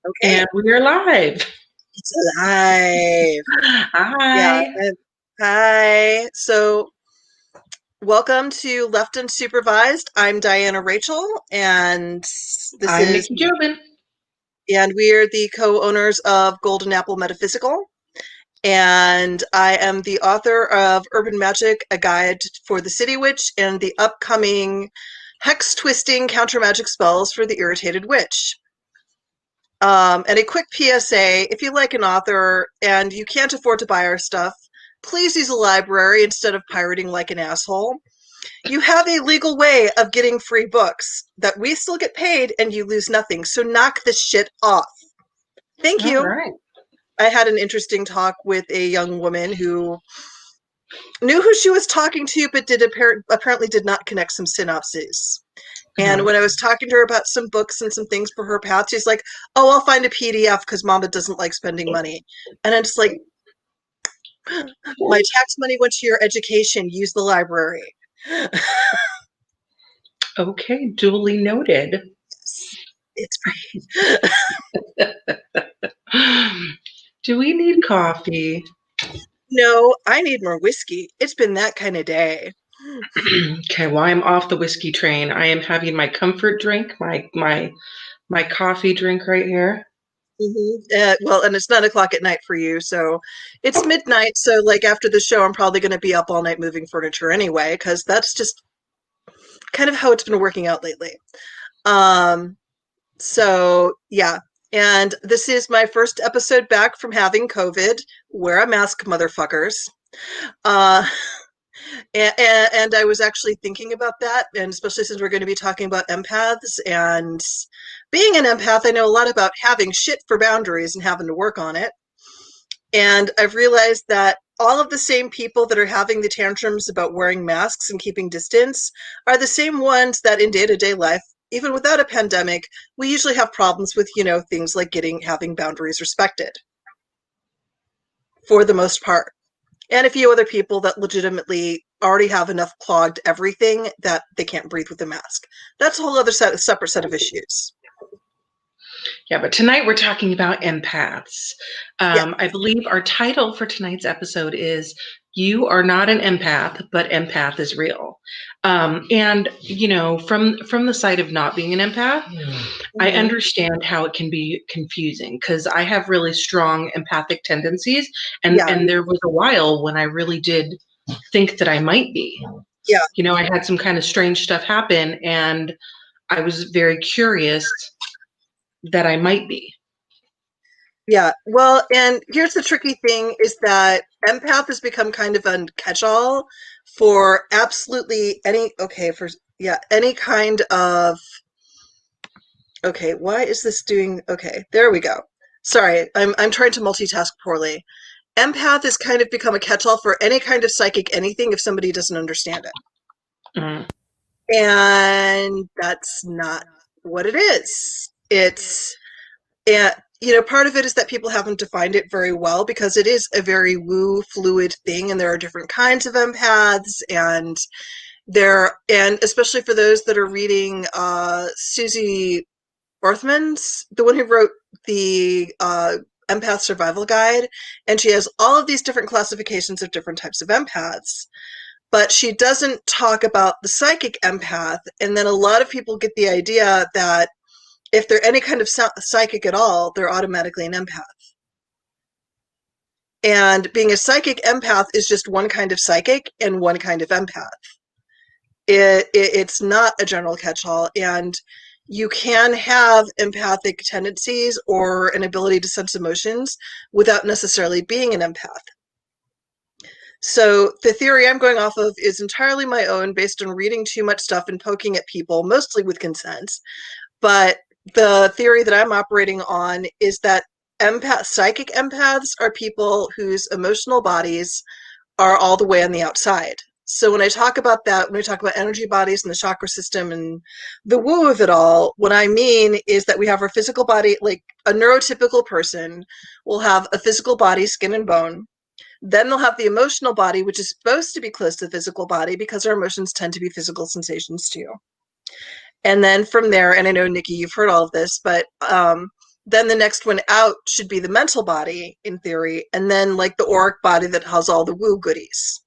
Okay, And we are live. it's alive. Yeah. Hi. Hi. So, welcome to Left Unsupervised. I'm Diana Rachel, and this I'm is, Nikki Jobin. and we are the co-owners of Golden Apple Metaphysical. And I am the author of Urban Magic, A Guide for the City Witch, and the upcoming hex twisting counter magic spells for the Irritated Witch. And a quick PSA, if you like an author and you can't afford to buy our stuff, please use a library instead of pirating like an asshole. You have a legal way of getting free books that we still get paid and you lose nothing. So knock this shit off. Thank All you. right. I had an interesting talk with a young woman who knew who she was talking to, but apparently did not connect some synopses. And Uh-huh. when I was talking to her about some books and some things for her path, she's like, "Oh, I'll find a PDF because Mama doesn't like spending money." And I'm just like, "My tax money went to your education. Use the library." Okay, duly noted. It's great. Do we need coffee? No, I need more whiskey. It's been that kind of day. Okay, well, I'm off the whiskey train. I am having my comfort drink, my coffee drink right here. Well, and it's 9 o'clock at night for you, so it's midnight. So, like after the show, I'm probably going to be up all night moving furniture anyway, because that's just kind of how it's been working out lately. Um, So, yeah. And this is my first episode back from having COVID. Wear a mask, motherfuckers. Uh, and I was actually thinking about that, and especially since we're going to be talking about empaths and being an empath, I know a lot about having shit for boundaries and having to work on it. And I've realized that all of the same people that are having the tantrums about wearing masks and keeping distance are the same ones that in day-to-day life, even without a pandemic, we usually have problems with, things like having boundaries respected for the most part. And a few other people that legitimately already have enough clogged everything that they can't breathe with a mask. That's a whole other separate set of issues. Yeah, but tonight we're talking about empaths. Yeah. I believe our title for tonight's episode is "You Are Not an Empath, but Empath is Real." And from the side of not being an empath, I Mm-hmm. understand how it can be confusing because I have really strong empathic tendencies, and Yeah. and there was a while when I really did think that I might be. Yeah. I had some kind of strange stuff happen, and I was very curious that I might be. Yeah. Well, and here's the tricky thing is that empath has become kind of a catch-all for absolutely any kind of why is this doing there we go. Sorry, I'm trying to multitask poorly. Empath has kind of become a catch-all for any kind of psychic anything if somebody doesn't understand it. Mm. And that's not what it is. And part of it is that people haven't defined it very well because it is a very woo fluid thing, and there are different kinds of empaths, and especially for those that are reading Susie Orthman's, the one who wrote the Empath Survival Guide, and she has all of these different classifications of different types of empaths. But she doesn't talk about the psychic empath, and then a lot of people get the idea that if they're any kind of psychic at all, they're automatically an empath. And being a psychic empath is just one kind of psychic and one kind of empath. It's not a general catch-all, and you can have empathic tendencies or an ability to sense emotions without necessarily being an empath. So the theory I'm going off of is entirely my own based on reading too much stuff and poking at people, mostly with consent. But the theory that I'm operating on is that psychic empaths are people whose emotional bodies are all the way on the outside. So when I talk about that, when we talk about energy bodies and the chakra system and the woo of it all, what I mean is that we have our physical body, like a neurotypical person will have a physical body, skin and bone. Then they'll have the emotional body, which is supposed to be close to the physical body because our emotions tend to be physical sensations too. And then from there, and I know, Nikki, you've heard all of this, but Then the next one out should be the mental body, in theory, and then like the auric body that has all the woo goodies.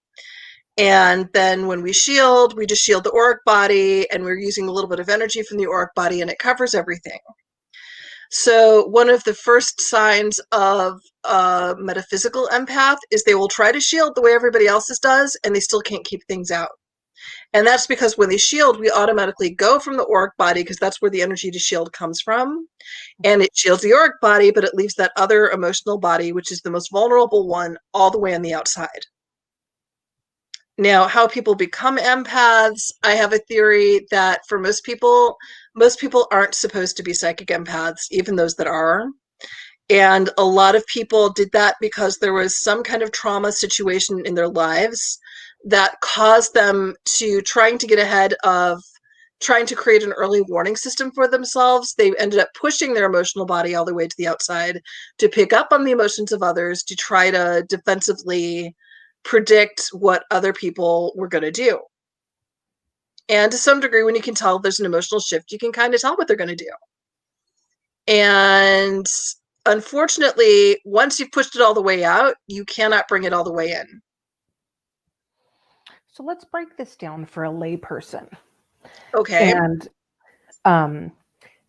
And then when we shield, we just shield the auric body, and we're using a little bit of energy from the auric body, and it covers everything. So one of the first signs of a metaphysical empath is they will try to shield the way everybody else's does, and they still can't keep things out. And that's because when they shield, we automatically go from the auric body, because that's where the energy to shield comes from. And it shields the auric body, but it leaves that other emotional body, which is the most vulnerable one, all the way on the outside. Now, how people become empaths, I have a theory that for most people aren't supposed to be psychic empaths, even those that are. And a lot of people did that because there was some kind of trauma situation in their lives that caused them to trying to get ahead of trying to create an early warning system for themselves. They ended up pushing their emotional body all the way to the outside to pick up on the emotions of others, to try to defensively predict what other people were going to do. And to some degree, when you can tell there's an emotional shift, you can kind of tell what they're going to do. And unfortunately, once you've pushed it all the way out, you cannot bring it all the way in. So let's break this down for a layperson. Okay.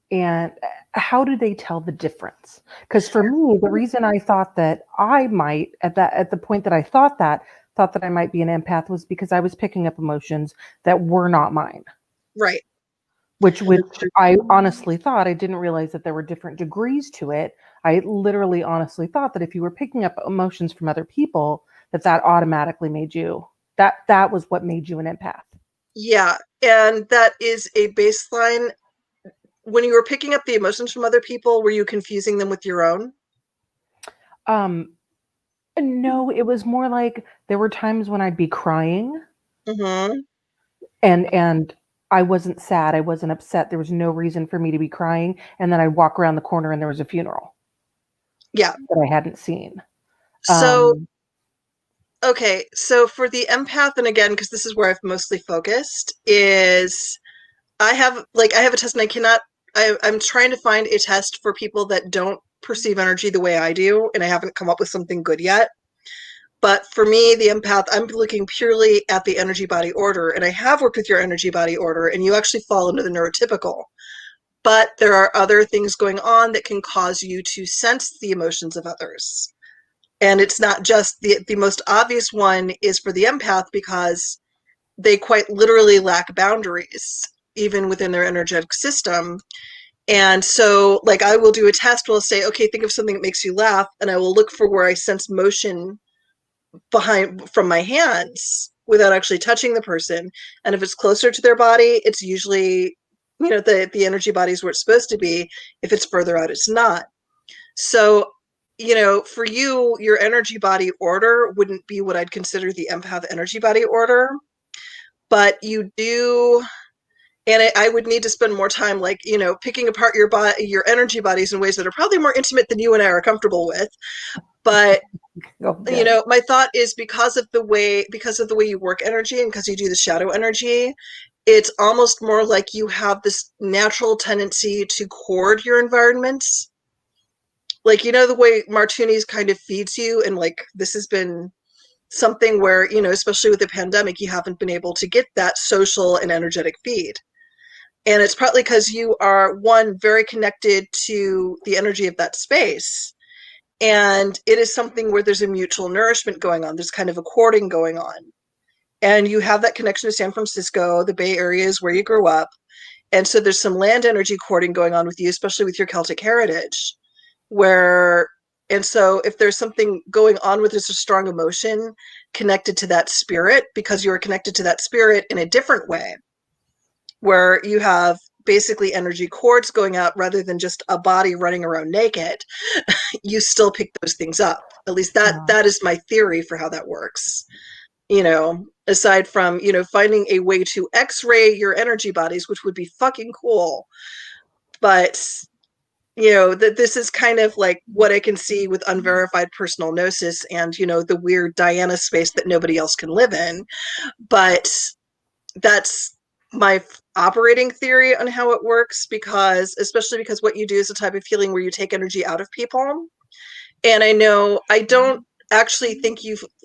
And how do they tell the difference? Because for me, the reason I thought that I might, at the point that I thought that I might be an empath, was because I was picking up emotions that were not mine. Right. Which I honestly thought, I didn't realize that there were different degrees to it. I literally honestly thought that if you were picking up emotions from other people, that automatically made you, that was what made you an empath. Yeah. And that is a baseline. When you were picking up the emotions from other people, were you confusing them with your own? No, it was more like there were times when I'd be crying, Mm-hmm. and I wasn't sad, I wasn't upset. There was no reason for me to be crying, and then I'd walk around the corner and there was a funeral. Yeah. That I hadn't seen. So, okay. So for the empath, and again, because this is where I've mostly focused, is I have a test, and I'm trying to find a test for people that don't perceive energy the way I do, and I haven't come up with something good yet. But for me, the empath, I'm looking purely at the energy body order, and I have worked with your energy body order, and you actually fall into the neurotypical. But there are other things going on that can cause you to sense the emotions of others. And it's not just the most obvious one is for the empath, because they quite literally lack boundaries, even within their energetic system. And so, like, I will do a test, we'll say, okay, think of something that makes you laugh, and I will look for where I sense motion from my hands without actually touching the person. And if it's closer to their body, it's usually, the energy body is where it's supposed to be. If it's further out, it's not. So, for you, your energy body order wouldn't be what I'd consider the empath energy body order. But you do, and I would need to spend more time, like, picking apart your energy bodies in ways that are probably more intimate than you and I are comfortable with. But my thought is because of the way you work energy, and because you do the shadow energy, it's almost more like you have this natural tendency to hoard your environments. Like, the way Martuni's kind of feeds you, and like this has been something where, especially with the pandemic, you haven't been able to get that social and energetic feed. And it's partly because you are, one, very connected to the energy of that space. And it is something where there's a mutual nourishment going on. There's kind of a courting going on. And you have that connection to San Francisco, the Bay Area is where you grew up. And so there's some land energy courting going on with you, especially with your Celtic heritage. And so if there's something going on with this, a strong emotion connected to that spirit, because you are connected to that spirit in a different way, where you have basically energy cords going out rather than just a body running around naked, you still pick those things up. At least that is my theory for how that works. Aside from, finding a way to x-ray your energy bodies, which would be fucking cool. But, that this is kind of like what I can see with unverified personal gnosis and, the weird Diana space that nobody else can live in. But that's operating theory on how it works, especially because what you do is a type of healing where you take energy out of people. And I don't actually think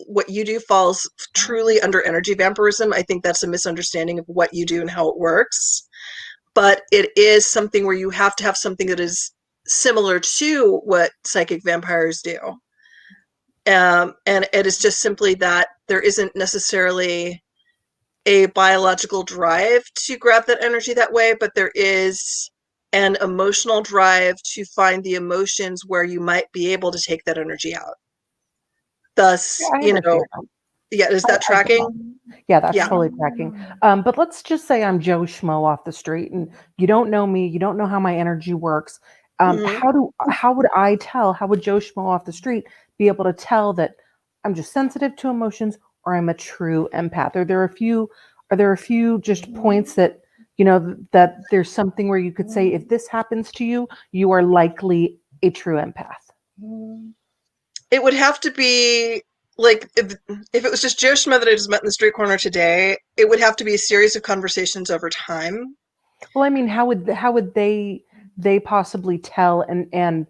what you do falls truly under energy vampirism. I think that's a misunderstanding of what you do and how it works. But it is something where you have to have something that is similar to what psychic vampires do. And it is just simply that there isn't necessarily a biological drive to grab that energy that way, but there is an emotional drive to find the emotions where you might be able to take that energy out. Thus, yeah, is that tracking? Yeah, that's totally tracking. But let's just say I'm Joe Schmo off the street and you don't know me, you don't know how my energy works. How would Joe Schmo off the street be able to tell that I'm just sensitive to emotions or I'm a true empath? Are there a few just points that that there's something where you could say if this happens to you, you are likely a true empath? It would have to be like if it was just Joe Schmo that I just met in the street corner today, it would have to be a series of conversations over time. Well, I mean, how would they possibly tell and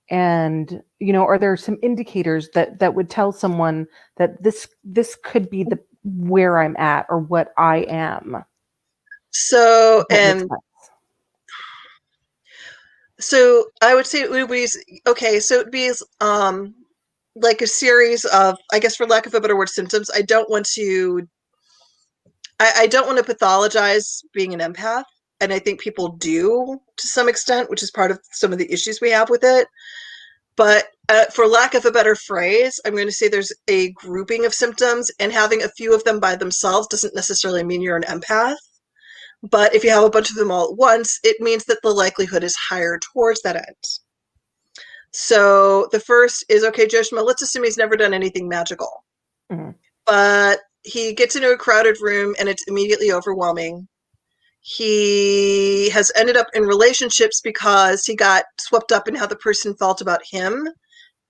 are there some indicators that would tell someone that this could be the where I'm at or what I am? So I would say it would be okay. So it'd be like a series of, I guess, for lack of a better word, symptoms. I don't want to pathologize being an empath, and I think people do to some extent, which is part of some of the issues we have with it. But for lack of a better phrase, I'm going to say there's a grouping of symptoms, and having a few of them by themselves doesn't necessarily mean you're an empath. But if you have a bunch of them all at once, it means that the likelihood is higher towards that end. So the first is, okay, Joe Schmo, let's assume he's never done anything magical. Mm-hmm. But he gets into a crowded room and it's immediately overwhelming. He has ended up in relationships because he got swept up in how the person felt about him.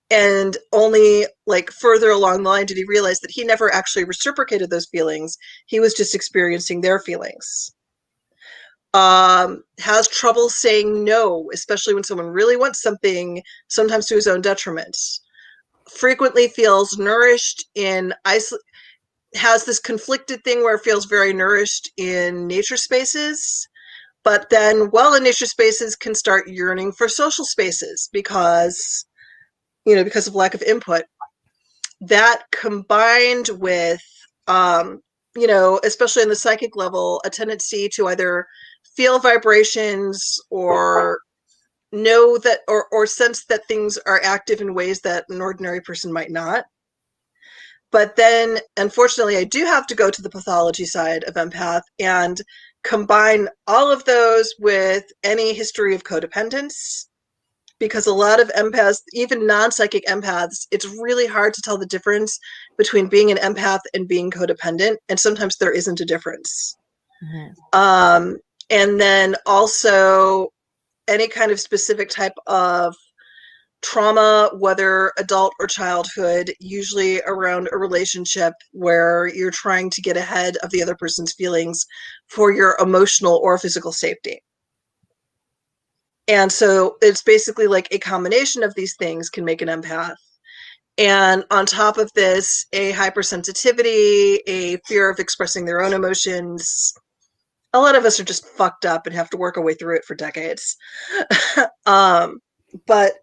And only like further along the line did he realize that he never actually reciprocated those feelings. He was just experiencing their feelings. Has trouble saying no, especially when someone really wants something, sometimes to his own detriment. Frequently feels nourished has this conflicted thing where it feels very nourished in nature spaces, but then while in nature spaces can start yearning for social spaces because of lack of input. That combined with, especially on the psychic level, a tendency to either feel vibrations or know that or sense that things are active in ways that an ordinary person might not. But then, unfortunately, I do have to go to the pathology side of empath and combine all of those with any history of codependence, because a lot of empaths, even non-psychic empaths, it's really hard to tell the difference between being an empath and being codependent, and sometimes there isn't a difference. Mm-hmm. And then also any kind of specific type of trauma, whether adult or childhood, usually around a relationship where you're trying to get ahead of the other person's feelings for your emotional or physical safety. And so it's basically like a combination of these things can make an empath. And on top of this, a hypersensitivity, a fear of expressing their own emotions. A lot of us are just fucked up and have to work our way through it for decades. But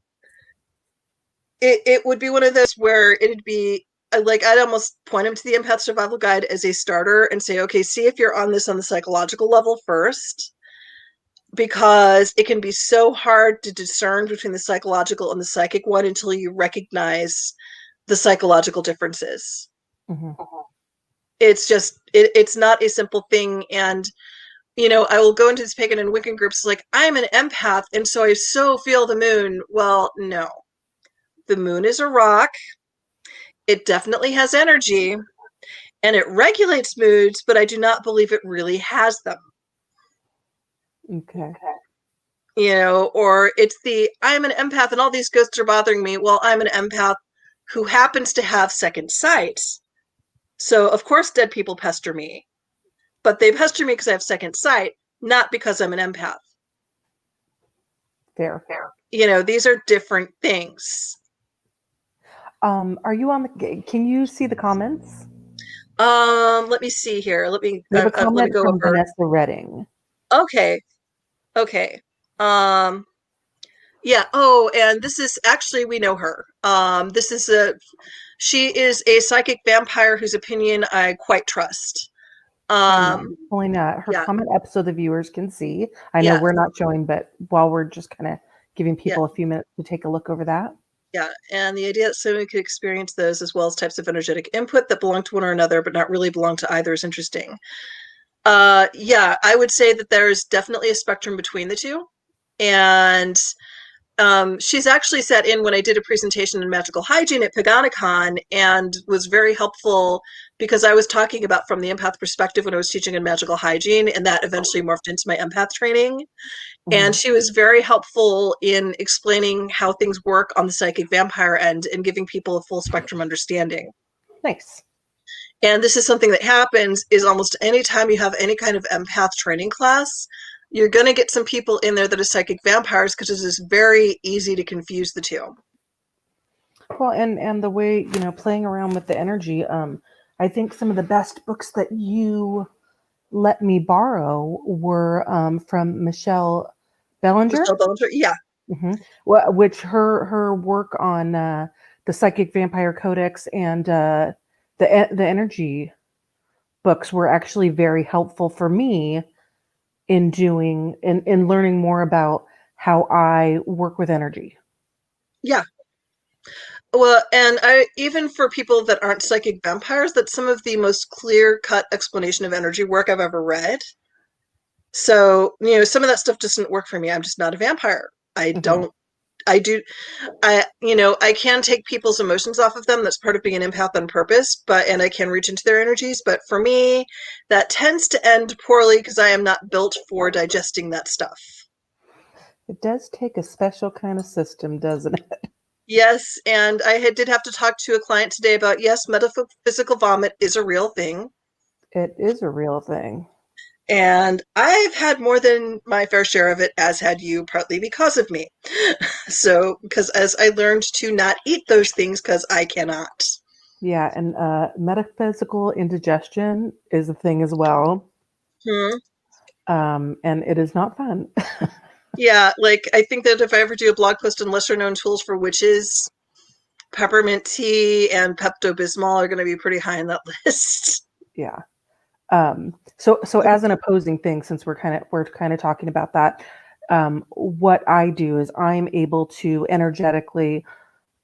it would be one of those where it'd be like, I'd almost point him to the Empath Survival Guide as a starter and say, okay, see if you're on this on the psychological level first, because it can be so hard to discern between the psychological and the psychic one until you recognize the psychological differences. Mm-hmm. It's just, it's not a simple thing. And, I will go into this pagan and Wiccan groups like, I'm an empath, and so I so feel the moon. Well, no. The moon is a rock. It definitely has energy, and it regulates moods, but I do not believe it really has them. Okay. Or it's I'm an empath and all these ghosts are bothering me. Well, I'm an empath who happens to have second sight. So, of course, dead people pester me. But they pester me because I have second sight, not because I'm an empath. Fair. These are different things. Are you on the? Can you see the comments? Let me see here. Let me We have a let me comment go from over. Vanessa Redding. Okay. Yeah. Oh, and this is actually, we know her. She is a psychic vampire whose opinion I quite trust. I'm pulling her Yeah. comment up so the viewers can see. I know Yeah. we're not showing, but while we're just kind of giving Yeah. people a few minutes to take a look over that. Yeah. And the idea that someone could experience those as well as types of energetic input that belong to one or another, but not really belong to either is interesting. Yeah, I would say that there's definitely a spectrum between the two. And she's actually sat in when I did a presentation in magical hygiene at Paganicon and was very helpful because I was talking about from the empath perspective when I was teaching in magical hygiene, and that eventually morphed into my empath training. And she was very helpful in explaining how things work on the psychic vampire end and giving people a full spectrum understanding. Nice. And this is something that happens is almost any time you have any kind of empath training class, you're going to get some people in there that are psychic vampires because it is very easy to confuse the two. Well, and the way, playing around with the energy, I think some of the best books that you let me borrow were from Michelle Bellinger. Michelle Bellinger, yeah. Well, which her work on the Psychic Vampire Codex and the energy books were actually very helpful for me in learning more about how I work with energy. Yeah. Well, and even for people that aren't psychic vampires, that's some of the most clear-cut explanation of energy work I've ever read. So, some of that stuff doesn't work for me. I'm just not a vampire. I can take people's emotions off of them. That's part of being an empath on purpose, and I can reach into their energies. But for me, that tends to end poorly because I am not built for digesting that stuff. It does take a special kind of system, doesn't it? Yes, and I did have to talk to a client today about, yes, metaphysical vomit is a real thing. It is a real thing. And I've had more than my fair share of it, as had you, partly because of me. So, because as I learned to not eat those things because I cannot. Yeah, and metaphysical indigestion is a thing as well. And it is not fun. Yeah, I think that if I ever do a blog post on lesser known tools for witches, peppermint tea and Pepto-Bismol are going to be pretty high on that list. Yeah. So as an opposing thing, since we're kind of talking about that, what I do is I'm able to energetically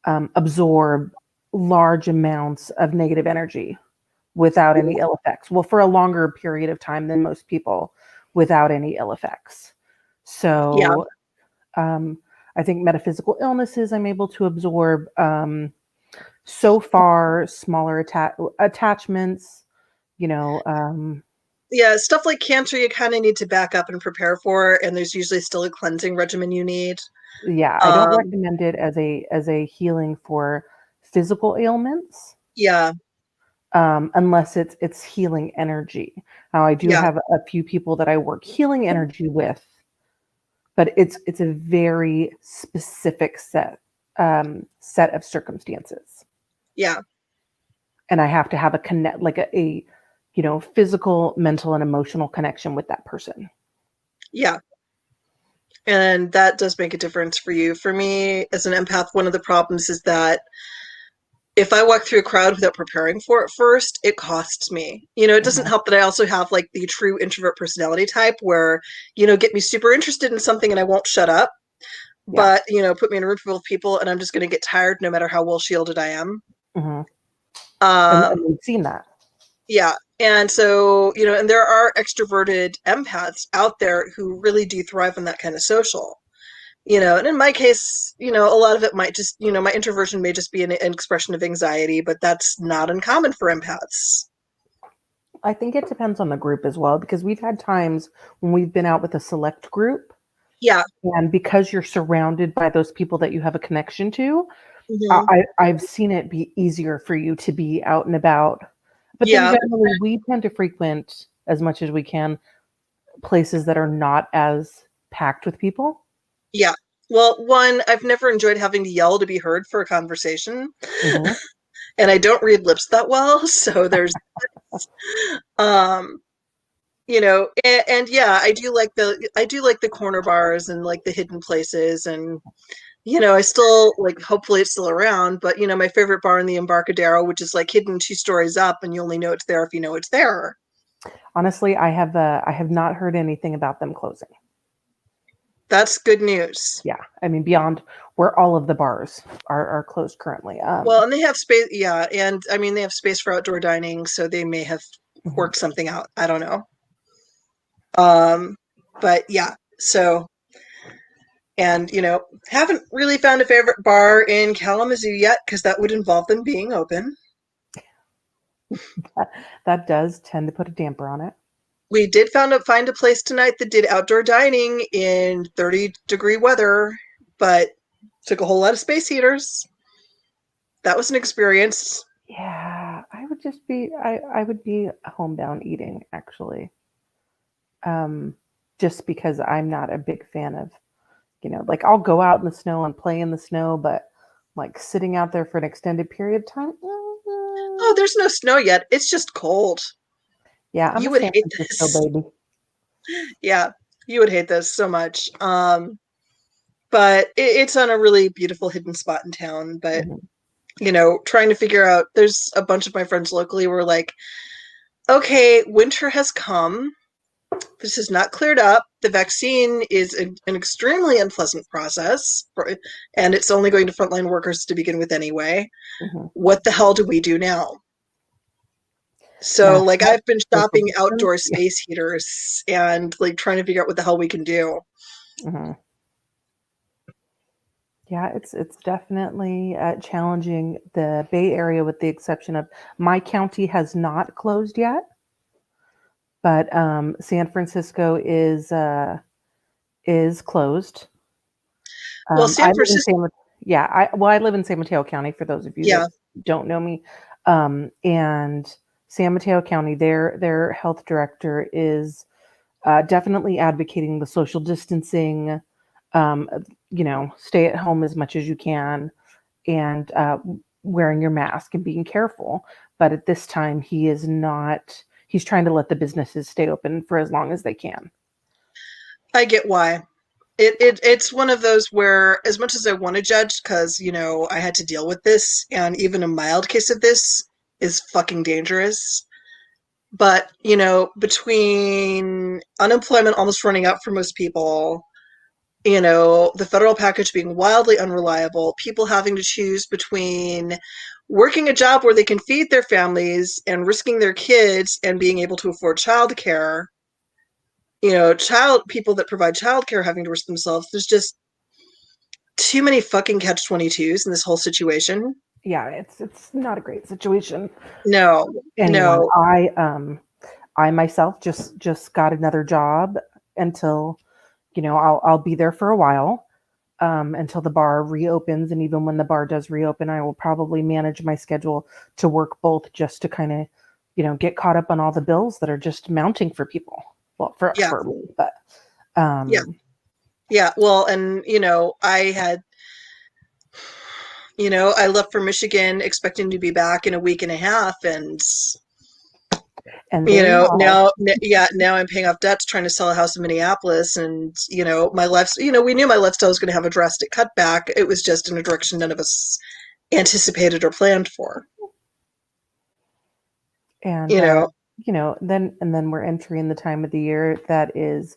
absorb large amounts of negative energy without any ill effects. Well, for a longer period of time than most people, without any ill effects. So, I think metaphysical illnesses I'm able to absorb. So far, smaller attachments. Yeah, stuff like cancer you kind of need to back up and prepare for, and there's usually still a cleansing regimen you need. Yeah, I don't recommend it as a healing for physical ailments. Yeah. Unless it's healing energy. Now I do have a few people that I work healing energy with, but it's a very specific set of circumstances. Yeah. And I have to have a physical, mental, and emotional connection with that person. Yeah. And that does make a difference for you. For me, as an empath, one of the problems is that if I walk through a crowd without preparing for it first, it costs me. It doesn't help that I also have the true introvert personality type where, get me super interested in something and I won't shut up. But, put me in a room full of people and I'm just going to get tired no matter how well shielded I am. And we've seen that. Yeah. And so, and there are extroverted empaths out there who really do thrive on that kind of social. And in my case, a lot of it might just, my introversion may just be an expression of anxiety, but that's not uncommon for empaths. I think it depends on the group as well, because we've had times when we've been out with a select group. Yeah. And because you're surrounded by those people that you have a connection to, I've seen it be easier for you to be out and about. But then generally we tend to frequent as much as we can places that are not as packed with people. Yeah. Well, one, I've never enjoyed having to yell to be heard for a conversation, Mm-hmm. and I don't read lips that well, so there's um and yeah, I do like the corner bars and like the hidden places, and I still like, hopefully it's still around, but my favorite bar in the Embarcadero, which is like hidden 2 stories up, and you only know it's there if you know it's there. Honestly, I have not heard anything about them closing. That's good news. Yeah, I mean beyond where all of the bars are closed currently. Well, and they have space, yeah, and I mean they have space for outdoor dining, so they may have Mhm. worked something out. I don't know. But yeah, so, and haven't really found a favorite bar in Kalamazoo yet, because that would involve them being open. That does tend to put a damper on it. We did find a place tonight that did outdoor dining in 30-degree weather, but took a whole lot of space heaters. That was an experience. Yeah, I would be homebound eating actually. Just because I'm not a big fan of, like I'll go out in the snow and play in the snow, but like sitting out there for an extended period of time. Oh, there's no snow yet. It's just cold. Yeah, I'm You a would San hate Francisco this. baby. Yeah, you would hate this so much. But it's on a really beautiful hidden spot in town. But Mhm. trying to figure out, there's a bunch of my friends locally were like, okay, winter has come. This is not cleared up. The vaccine is an extremely unpleasant process, and it's only going to frontline workers to begin with anyway. Mhm. What the hell do we do now? So, Mass like, I've been social shopping distance. outdoor Yeah. space heaters and like trying to figure out what the hell we can do. Mhm. Yeah, it's definitely challenging. The Bay Area, with the exception of my county, has not closed yet, but San Francisco is closed. Well, I San live in Francisco, I live in San Mateo County, for those of you that yeah, don't know me. And San Mateo County, their health director is definitely advocating the social distancing, um, stay at home as much as you can, and wearing your mask and being careful. But at this time, he is not. He's trying to let the businesses stay open for as long as they can. I get why. It's one of those where, as much as I want to judge, because I had to deal with this, and even a mild case of this is fucking dangerous. But between unemployment almost running out for most people, the federal package being wildly unreliable, people having to choose between working a job where they can feed their families and risking their kids and being able to afford childcare, child people that provide childcare having to risk themselves. There's just too many fucking catch-22s in this whole situation. Yeah, it's not a great situation No, for anyone. no. I myself just got another job until, I'll be there for a while, until the bar reopens. And even when the bar does reopen, I will probably manage my schedule to work both, just to kind of, get caught up on all the bills that are just mounting for people. Well, Yeah, for me, but yeah, um, yeah. Well, and I left for Michigan expecting to be back in a week and a half, and and there you are. now I'm paying off debts trying to sell a house in Minneapolis, and my we knew my lifestyle was going to have a drastic cutback. It was just in a direction none of us anticipated or planned for. And You know, then we're entering the time of the year that is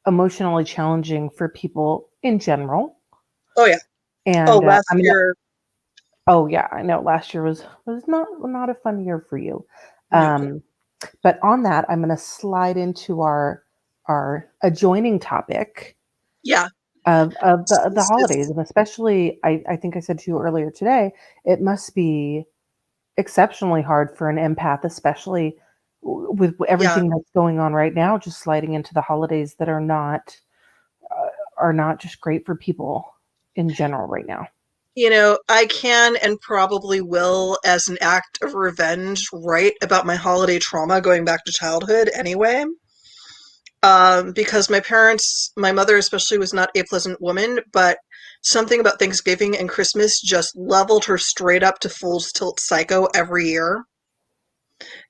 emotionally challenging for people in general. oh yeah, oh And last I mean, year, oh yeah, I know last year was not a fun year for you. no, Um, but on that, I'm going to slide into our adjoining topic yeah, of the holidays, it's and especially, I think I said to you earlier today, it must be exceptionally hard for an empath, especially with yeah. everything that's going on right now, just sliding into the holidays that are not just great for people in general right now. I can and probably will, as an act of revenge, write about my holiday trauma going back to childhood anyway. because my mother especially, was not a pleasant woman, but something about Thanksgiving and Christmas just leveled her straight up to full tilt psycho every year.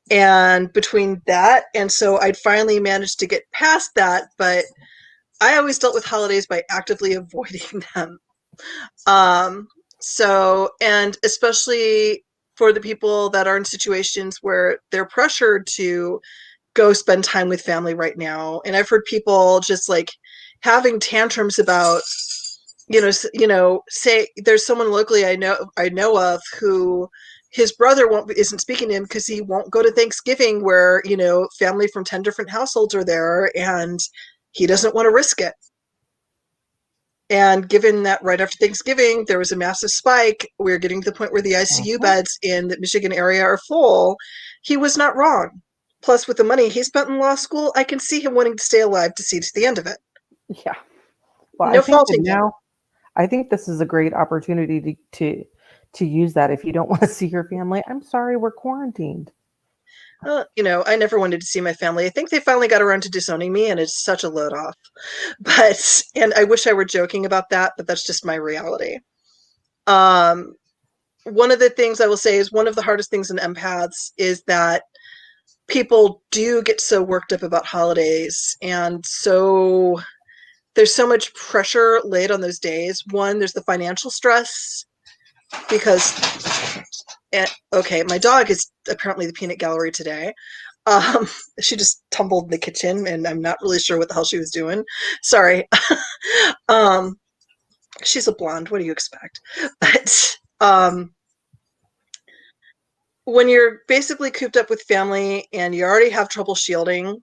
And between that, and so I'd finally managed to get past that, but I always dealt with holidays by actively avoiding them. Um, and especially for the people that are in situations where they're pressured to go spend time with family right now. And I've heard people just like having tantrums about, say there's someone locally I know of who his brother isn't speaking to him because he won't go to Thanksgiving where, family from 10 different households are there, and he doesn't want to risk it. And given that right after Thanksgiving, there was a massive spike, we're getting to the point where the ICU beds in the Michigan area are full, he was not wrong. Plus, with the money he spent in law school, I can see him wanting to stay alive to see to the end of it. Yeah. Well, No I think that faulting him. now, I think this is a great opportunity to use that. If you don't want to see your family, I'm sorry, we're quarantined. I never wanted to see my family. I think they finally got around to disowning me, and it's such a load off. And I wish I were joking about that, but that's just my reality. Um, One of the things I will say is one of the hardest things in empaths is that people do get so worked up about holidays, and so there's so much pressure laid on those days. One, there's the financial stress because, okay, my dog is apparently the peanut gallery today. She just tumbled in the kitchen, and I'm not really sure what the hell she was doing. Sorry. um, she's a blonde. What do you expect? But when you're basically cooped up with family and you already have trouble shielding,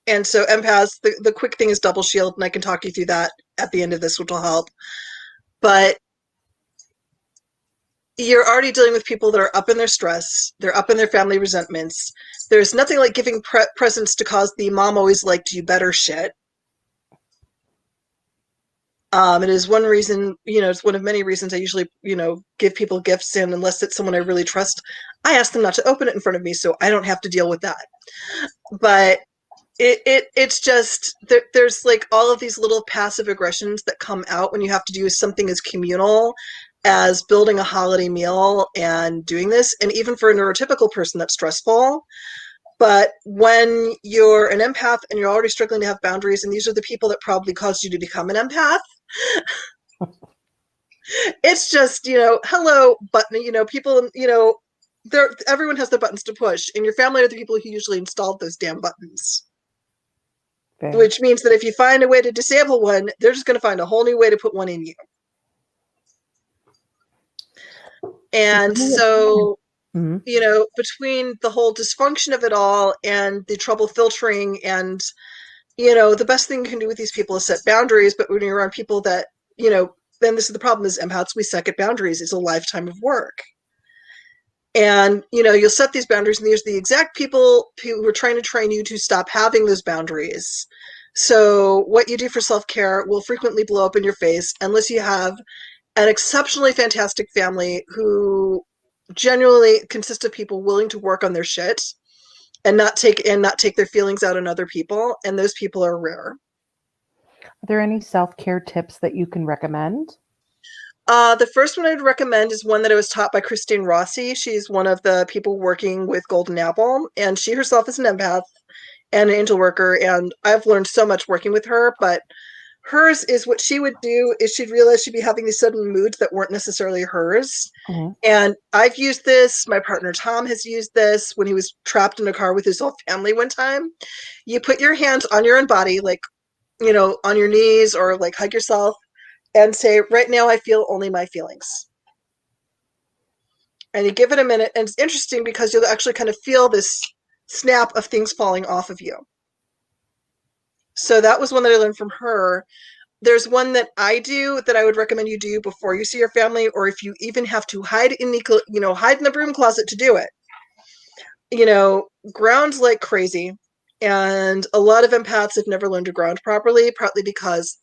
and so empaths, the quick thing is double shield, and I can talk you through that at the end of this, which will help. But you're already dealing with people that are up in their stress, they're up in their family resentments. There's nothing like giving presents to cause the mom always liked you better shit. It is one reason, it's one of many reasons I usually, give people gifts, and unless it's someone I really trust, I ask them not to open it in front of me so I don't have to deal with that. But it's just there's like all of these little passive aggressions that come out when you have to do something as communal as building a holiday meal and doing this. And even for a neurotypical person, that's stressful. But when you're an empath and you're already struggling to have boundaries, and these are the people that probably caused you to become an empath, it's just, hello button, people, everyone has their buttons to push, and your family are the people who usually installed those damn buttons. Okay. Which means that if you find a way to disable one, they're just going to find a whole new way to put one in you. And so, between the whole dysfunction of it all and the trouble filtering, and, the best thing you can do with these people is set boundaries. But when you're around people that, then this is the problem, is empaths, we suck at boundaries. It's a lifetime of work. And, you'll set these boundaries, and these are the exact people who are trying to train you to stop having those boundaries. So what you do for self-care will frequently blow up in your face unless you have an exceptionally fantastic family who genuinely consists of people willing to work on their shit and not take their feelings out on other people. And those people are rare. Are there any self-care tips that you can recommend? The first one I'd recommend is one that I was taught by Christine Rossi. She's one of the people working with Golden Apple, and she herself is an empath and an angel worker, and I've learned so much working with her. But hers is, what she would do is she'd realize she'd be having these sudden moods that weren't necessarily hers. Mm-hmm. And I've used this. My partner Tom has used this when he was trapped in a car with his whole family one time. You put your hands on your own body, like, on your knees, or like hug yourself, and say, right now I feel only my feelings. And you give it a minute, and it's interesting because you'll actually kind of feel this snap of things falling off of you. So that was one that I learned from her. There's one that I do that I would recommend you do before you see your family, or if you even have to hide in the broom closet to do it. Grounds like crazy. And a lot of empaths have never learned to ground properly, partly because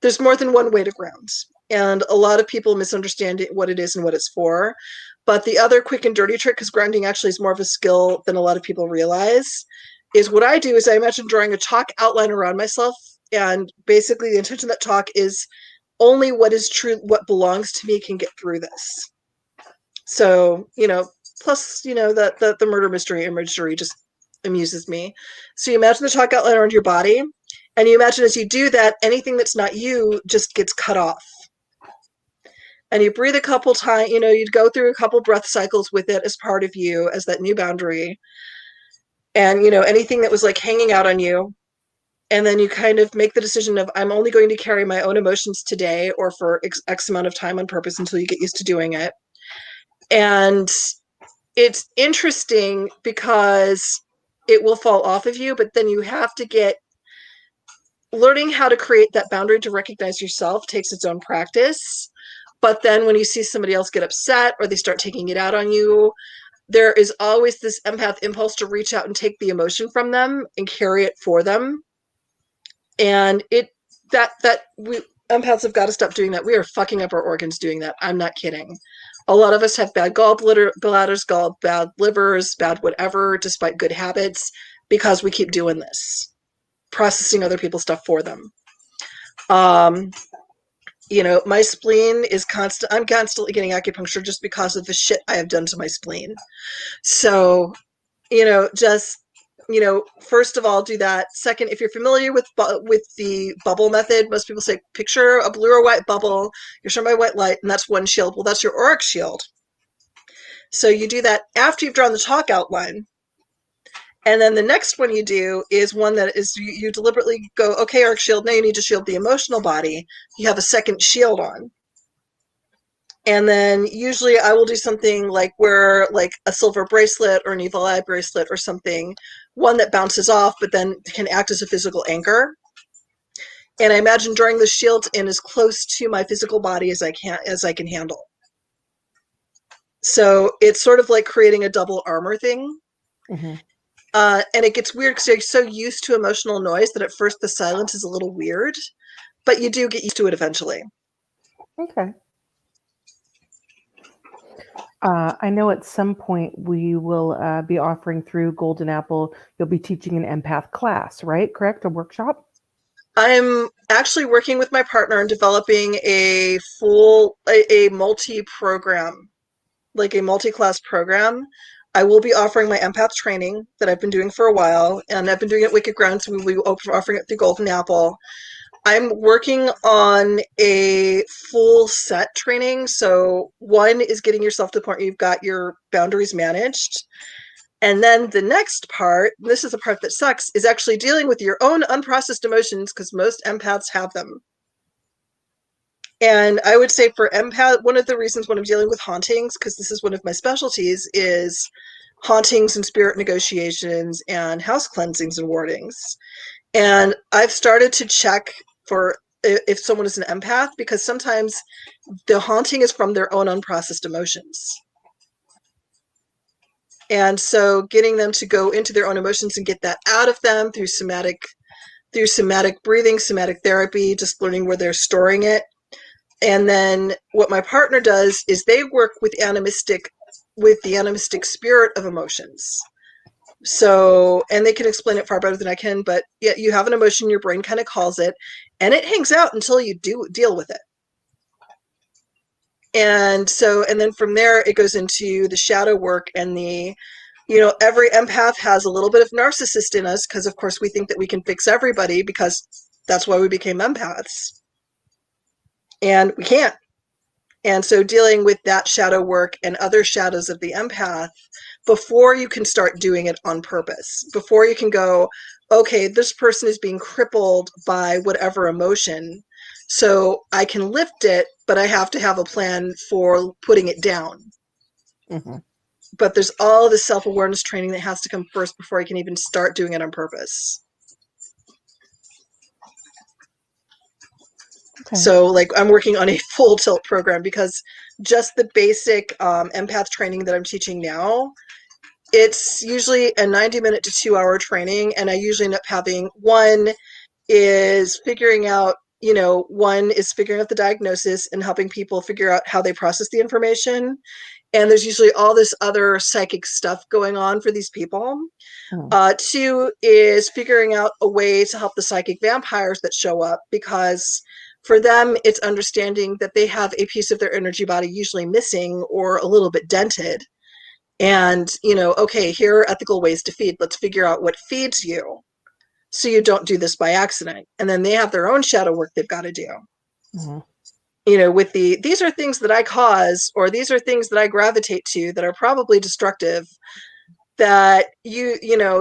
there's more than one way to ground. And a lot of people misunderstand what it is and what it's for. But the other quick and dirty trick, because grounding actually is more of a skill than a lot of people realize, is what I do is I imagine drawing a chalk outline around myself, and basically the intention of that chalk is only what is true, what belongs to me can get through this. So, plus, the murder mystery imagery just amuses me. So you imagine the chalk outline around your body, and you imagine as you do that, anything that's not you just gets cut off. And you breathe a couple times, you'd go through a couple breath cycles with it as part of you, as that new boundary. And, anything that was like hanging out on you. And then you kind of make the decision of, I'm only going to carry my own emotions today or for X amount of time on purpose until you get used to doing it. And it's interesting because it will fall off of you, but then you have to get learning how to create that boundary to recognize yourself takes its own practice. But then when you see somebody else get upset or they start taking it out on you, there is always this empath impulse to reach out and take the emotion from them and carry it for them. And we empaths have got to stop doing that. We are fucking up our organs doing that. I'm not kidding. A lot of us have bad gallbladders, bad livers, bad whatever, despite good habits, because we keep doing this, processing other people's stuff for them. My spleen is constant. I'm constantly getting acupuncture just because of the shit I have done to my spleen. So, first of all, do that. Second, if you're familiar with the bubble method, most people say picture a blue or white bubble. You're shown by white light, and that's one shield. Well, that's your auric shield. So you do that after you've drawn the chalk outline. And then the next one you do is one that is you deliberately go, okay, auric shield, now you need to shield the emotional body. You have a second shield on. And then usually I will do something like wear like a silver bracelet or an evil eye bracelet or something, one that bounces off but then can act as a physical anchor. And I imagine drawing the shields in as close to my physical body as I can handle. So it's sort of like creating a double armor thing. Mm-hmm. And it gets weird because you're so used to emotional noise that at first the silence is a little weird, but you do get used to it eventually. Okay. I know at some point we will be offering through Golden Apple, you'll be teaching an empath class, right? Correct? A workshop? I'm actually working with my partner on developing a multi-program, like a multi-class program. I will be offering my empath training that I've been doing for a while, and I've been doing it at Wicked Ground, so we'll be offering it through Golden Apple. I'm working on a full set training. So one is getting yourself to the point where you've got your boundaries managed. And then the next part, this is the part that sucks, is actually dealing with your own unprocessed emotions, because most empaths have them. And I would say for empath, one of the reasons when I'm dealing with hauntings, because this is one of my specialties, is hauntings and spirit negotiations and house cleansings and wardings. And I've started to check for if someone is an empath, because sometimes the haunting is from their own unprocessed emotions. And so getting them to go into their own emotions and get that out of them through somatic breathing, somatic therapy, just learning where they're storing it. And then what my partner does is they work with the animistic spirit of emotions. So, and they can explain it far better than I can, but yeah, you have an emotion, your brain kind of calls it, and it hangs out until you do deal with it. And then from there, it goes into the shadow work and every empath has a little bit of narcissist in us, because of course we think that we can fix everybody, because that's why we became empaths. And we can't. And so dealing with that shadow work and other shadows of the empath before you can start doing it on purpose, before you can go, okay, this person is being crippled by whatever emotion, so I can lift it, but I have to have a plan for putting it down. Mm-hmm. But there's all this self-awareness training that has to come first before I can even start doing it on purpose. Okay. So like I'm working on a full tilt program, because just the basic empath training that I'm teaching now, it's usually a 90-minute to 2-hour training, and I usually end up having one is figuring out the diagnosis and helping people figure out how they process the information. And there's usually all this other psychic stuff going on for these people. Mhm. 2 is figuring out a way to help the psychic vampires that show up, because for them, it's understanding that they have a piece of their energy body usually missing or a little bit dented. And, okay, here are ethical ways to feed. Let's figure out what feeds you so you don't do this by accident. And then they have their own shadow work they've got to do. Mhm. With these are things that I cause, or these are things that I gravitate to that are probably destructive, that I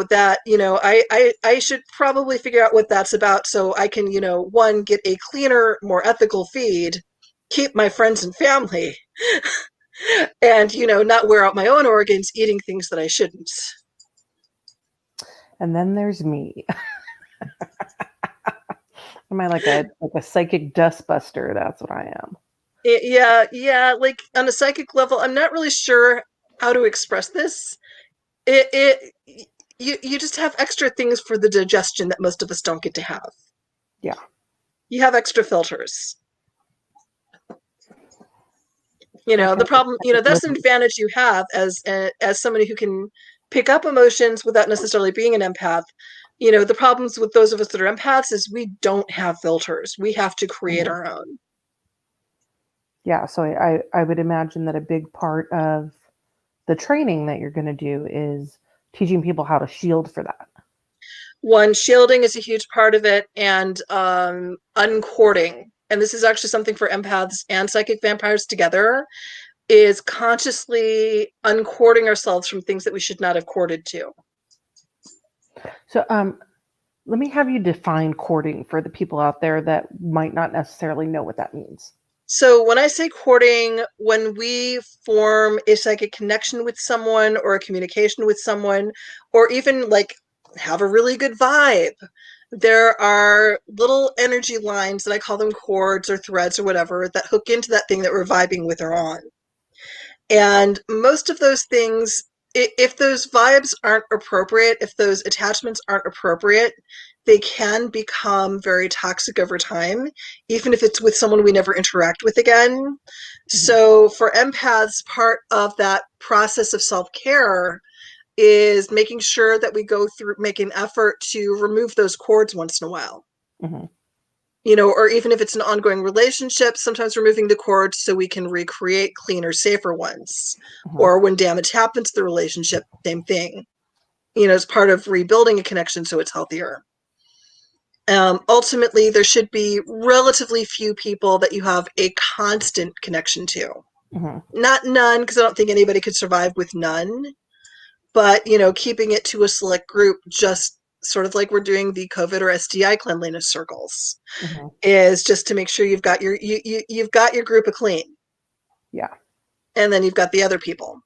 should probably figure out what that's about, so I can, one, get a cleaner, more ethical feed, keep my friends and family, and, not wear out my own organs eating things that I shouldn't. And then there's me. Am I like a psychic dustbuster? That's what I am. Yeah, like on a psychic level, I'm not really sure how to express this. You just have extra things for the digestion that most of us don't get to have. Yeah. You have extra filters. Okay. The problem, that's an advantage you have as somebody who can pick up emotions without necessarily being an empath. The problems with those of us that are empaths is we don't have filters. We have to create our own. Yeah, so I would imagine that a big part of the training that you're going to do is teaching people how to shield for that. One, shielding is a huge part of it, and uncording. And this is actually something for empaths and psychic vampires together, is consciously uncording ourselves from things that we should not have corded to. So let me have you define courting for the people out there that might not necessarily know what that means. So when I say courting, when we form a psychic connection with someone, or a communication with someone, or even like have a really good vibe, there are little energy lines that I call them cords or threads or whatever that hook into that thing that we're vibing with or on. And most of those things, if those vibes aren't appropriate, if those attachments aren't appropriate, they can become very toxic over time, even if it's with someone we never interact with again. Mm-hmm. So for empaths, part of that process of self-care is making sure that we go through, make an effort to remove those cords once in a while. Mm-hmm. Or even if it's an ongoing relationship, sometimes removing the cords so we can recreate cleaner, safer ones. Mm-hmm. Or when damage happens to the relationship, same thing. It's part of rebuilding a connection so it's healthier. Ultimately, there should be relatively few people that you have a constant connection to. Mm-hmm. Not none, because I don't think anybody could survive with none. But, keeping it to a select group, just sort of like we're doing the COVID or STI cleanliness circles, mm-hmm. is just to make sure you've got you've got your group of clean. Yeah. And then you've got the other people.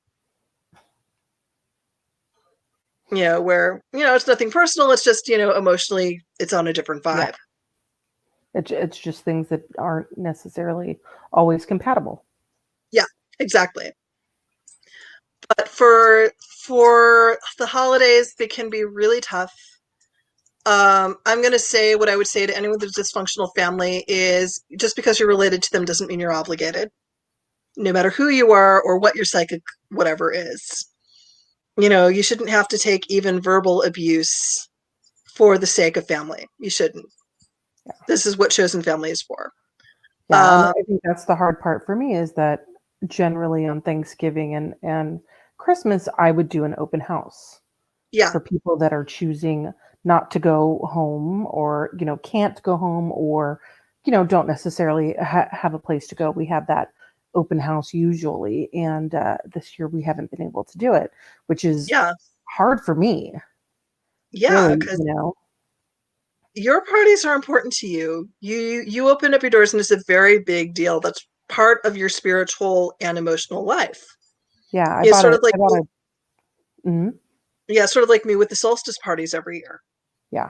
Where, it's nothing personal. It's just, emotionally, it's on a different vibe. Yeah. It's just things that aren't necessarily always compatible. Yeah, exactly. But for the holidays, they can be really tough. I'm going to say what I would say to anyone with a dysfunctional family is, just because you're related to them doesn't mean you're obligated, no matter who you are or what your psychic whatever is. You shouldn't have to take even verbal abuse for the sake of family. You shouldn't. Yeah. This is what chosen family is for. Yeah, I think that's the hard part for me, is that generally on Thanksgiving and Christmas, I would do an open house. Yeah. For people that are choosing not to go home, or, can't go home, or, don't necessarily have a place to go. We have that open house usually. And this year we haven't been able to do it, which is hard for me. Yeah. Because your parties are important to you. You open up your doors, and it's a very big deal. That's part of your spiritual and emotional life. Yeah. Mm-hmm. Yeah, sort of like me with the solstice parties every year. Yeah.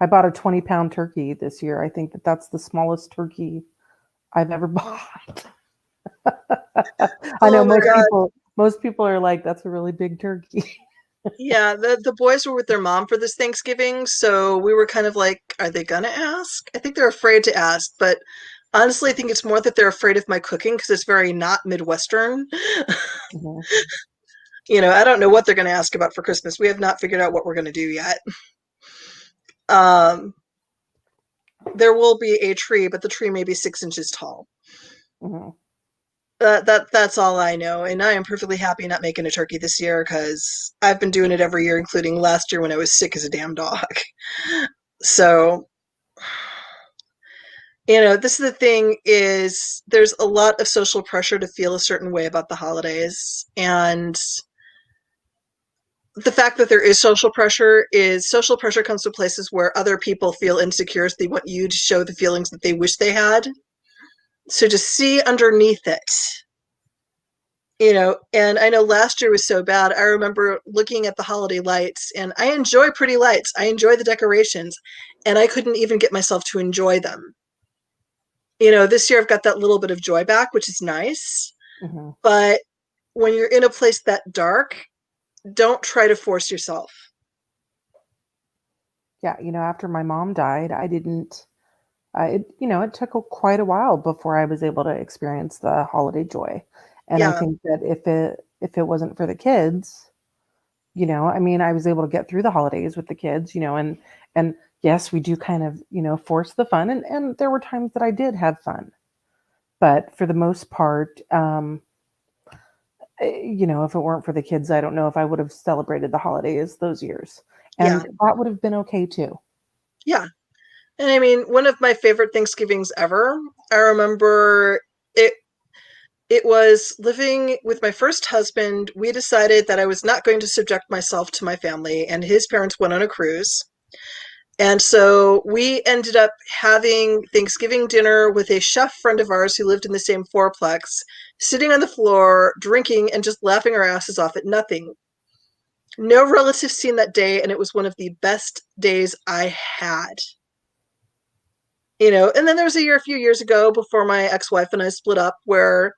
I bought a 20-pound turkey this year. I think that's the smallest turkey I've ever bought. I know most people are like, that's a really big turkey. Yeah, the boys were with their mom for this Thanksgiving, so we were kind of like, are they gonna ask? I think they're afraid to ask, but Honestly, I think it's more that they're afraid of my cooking because it's very not Midwestern. Mhm. I don't know what they're going to ask about for Christmas. We have not figured out what we're going to do yet. Um, there will be a tree, but the tree may be 6 inches tall. Mhm. That's all I know, and I am perfectly happy not making a turkey this year because I've been doing it every year, including last year when I was sick as a damn dog. So, this is the thing is there's a lot of social pressure to feel a certain way about the holidays, and the fact that there is social pressure comes to places where other people feel insecure, so they want you to show the feelings that they wish they had. So to see underneath it, and I know last year was so bad. I remember looking at the holiday lights, and I enjoy pretty lights. I enjoy the decorations, and I couldn't even get myself to enjoy them. This year I've got that little bit of joy back, which is nice. Mhm. But when you're in a place that dark, don't try to force yourself. Yeah, after my mom died, I didn't. It took quite a while before I was able to experience the holiday joy, and I Yeah, think that if it wasn't for the kids, I mean, I was able to get through the holidays with the kids, and yes, we do kind of force the fun, and there were times that I did have fun, but for the most part, if it weren't for the kids, I don't know if I would have celebrated the holidays those years, yeah, and that would have been okay too. yeah. And I mean, one of my favorite Thanksgivings ever, I remember it it was living with my first husband. We decided that I was not going to subject myself to my family, and his parents went on a cruise. And so we ended up having Thanksgiving dinner with a chef friend of ours who lived in the same fourplex, sitting on the floor, drinking, and just laughing our asses off at nothing. No relatives seen that day, and it was one of the best days I had. And then there was a few years ago before my ex-wife and I split up where,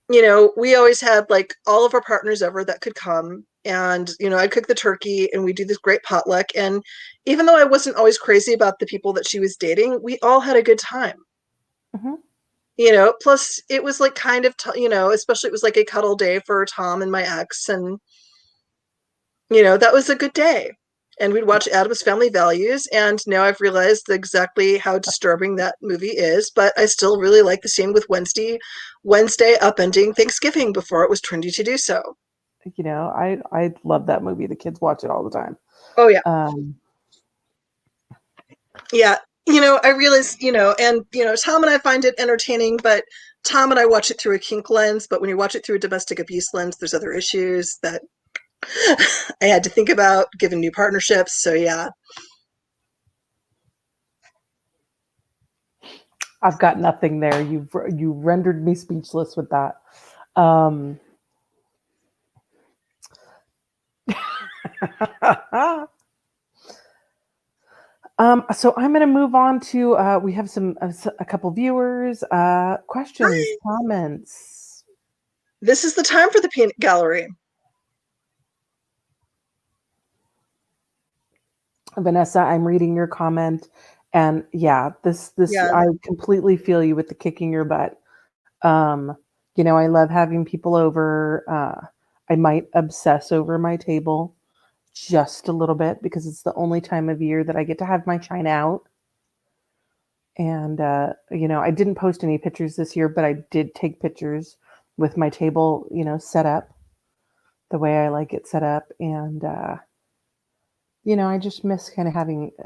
we always had like all of our partners ever that could come. And, I'd cook the turkey and we'd do this great potluck. And even though I wasn't always crazy about the people that she was dating, we all had a good time. Hmm. Plus it was like kind of, especially it was like a cuddle day for Tom and my ex. And, that was a good day. And we'd watch Addams Family Values, and now I've realized exactly how disturbing that movie is, but I still really like the scene with Wednesday upending Thanksgiving before it was trendy to do so. I love that movie. The kids watch it all the time. Oh yeah. Um, Yeah. I realize, and Tom and I find it entertaining, but Tom and I watch it through a kink lens, but when you watch it through a domestic abuse lens, there's other issues that I had to think about given new partnerships. So yeah. I've got nothing there. You rendered me speechless with that. Um, so I'm going to move on to we have a couple viewers questions, Hi. comments. This is the time for the peanut gallery. Vanessa, I'm reading your comment, and yeah, this Yeah. I completely feel you with the kicking your butt. Um, I love having people over. I might obsess over my table just a little bit because it's the only time of year that I get to have my china out. And I didn't post any pictures this year, but I did take pictures with my table, set up the way I like it set up. And I just miss kind of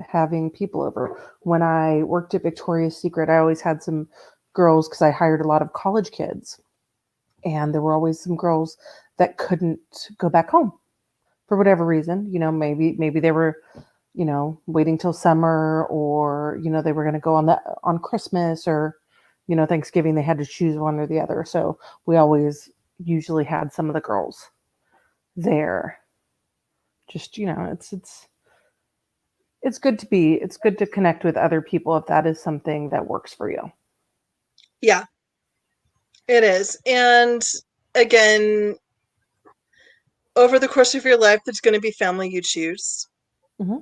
having people over. When I worked at Victoria's Secret, I always had some girls because I hired a lot of college kids, and there were always some girls that couldn't go back home for whatever reason. Maybe they were, waiting till summer, or they were going to go on Christmas, or Thanksgiving. They had to choose one or the other. So we always usually had some of the girls there. Just it's good to connect with other people if that is something that works for you. Yeah, it is. And again, over the course of your life, there's going to be family you choose. Hmm.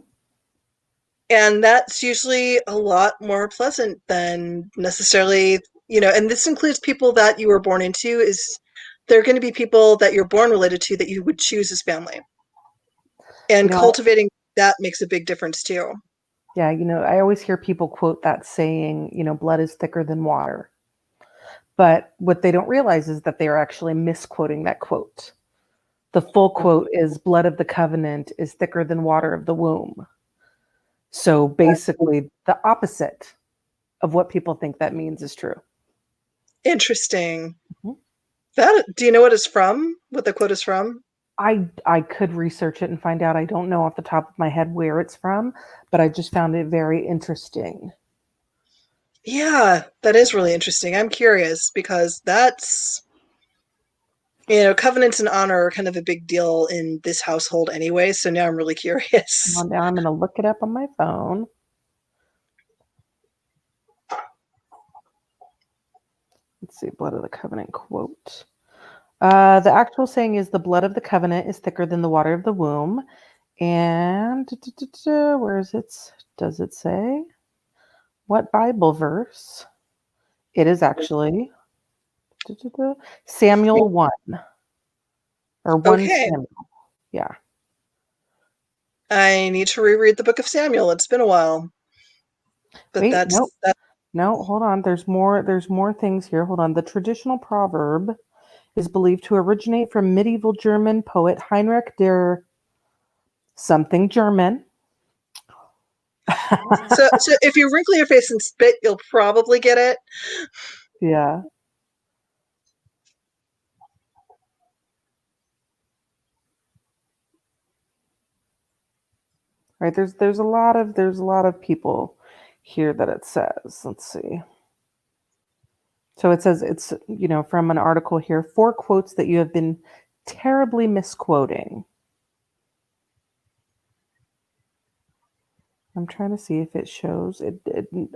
And that's usually a lot more pleasant than necessarily, and this includes people that you were born into. Is there are going to be people that you're born related to that you would choose as family. And I, cultivating that makes a big difference too. yeah, I always hear people quote that saying, blood is thicker than water. But what they don't realize is that they are actually misquoting that quote. The full quote is blood of the covenant is thicker than water of the womb. So basically, the opposite of what people think that means is true. Interesting. Mhm. Do you know what it's from? What the quote is from? I could research it and find out. I don't know off the top of my head where it's from, but I just found it very interesting. Yeah, that is really interesting. I'm curious because covenants and honor are kind of a big deal in this household anyway. So now I'm really curious. Well, now I'm going to look it up on my phone. Let's see, blood of the covenant quote. The actual saying is the blood of the covenant is thicker than the water of the womb. And where is it? Does it say what Bible verse? It is actually Samuel 1 or 1 Okay, Samuel. Yeah. I need to reread the Book of Samuel. It's been a while, but Wait, nope. that. No, hold on. There's more things here. Hold on. The traditional proverb is believed to originate from medieval German poet Heinrich der something German. So if you wrinkle your face and spit, you'll probably get it. Yeah. Right. There's a lot of people here that it says. Let's see. So it says it's, from an article here, 4 quotes that you have been terribly misquoting. I'm trying to see if it shows. It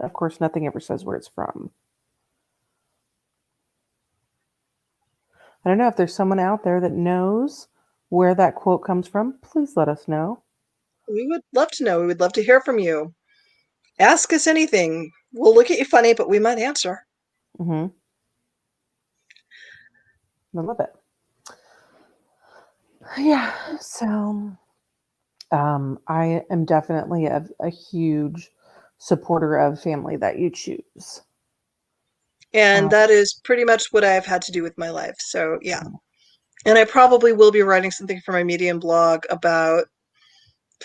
of course, nothing ever says where it's from. I don't know if there's someone out there that knows where that quote comes from. Please let us know. We would love to know. We would love to hear from you. Ask us anything. We'll look at you funny, but we might answer. Mm-hmm. I love it. Yeah. So, I am definitely a huge supporter of family that you choose. And Um, that is pretty much what I've had to do with my life. So, yeah. And I probably will be writing something for my Medium blog about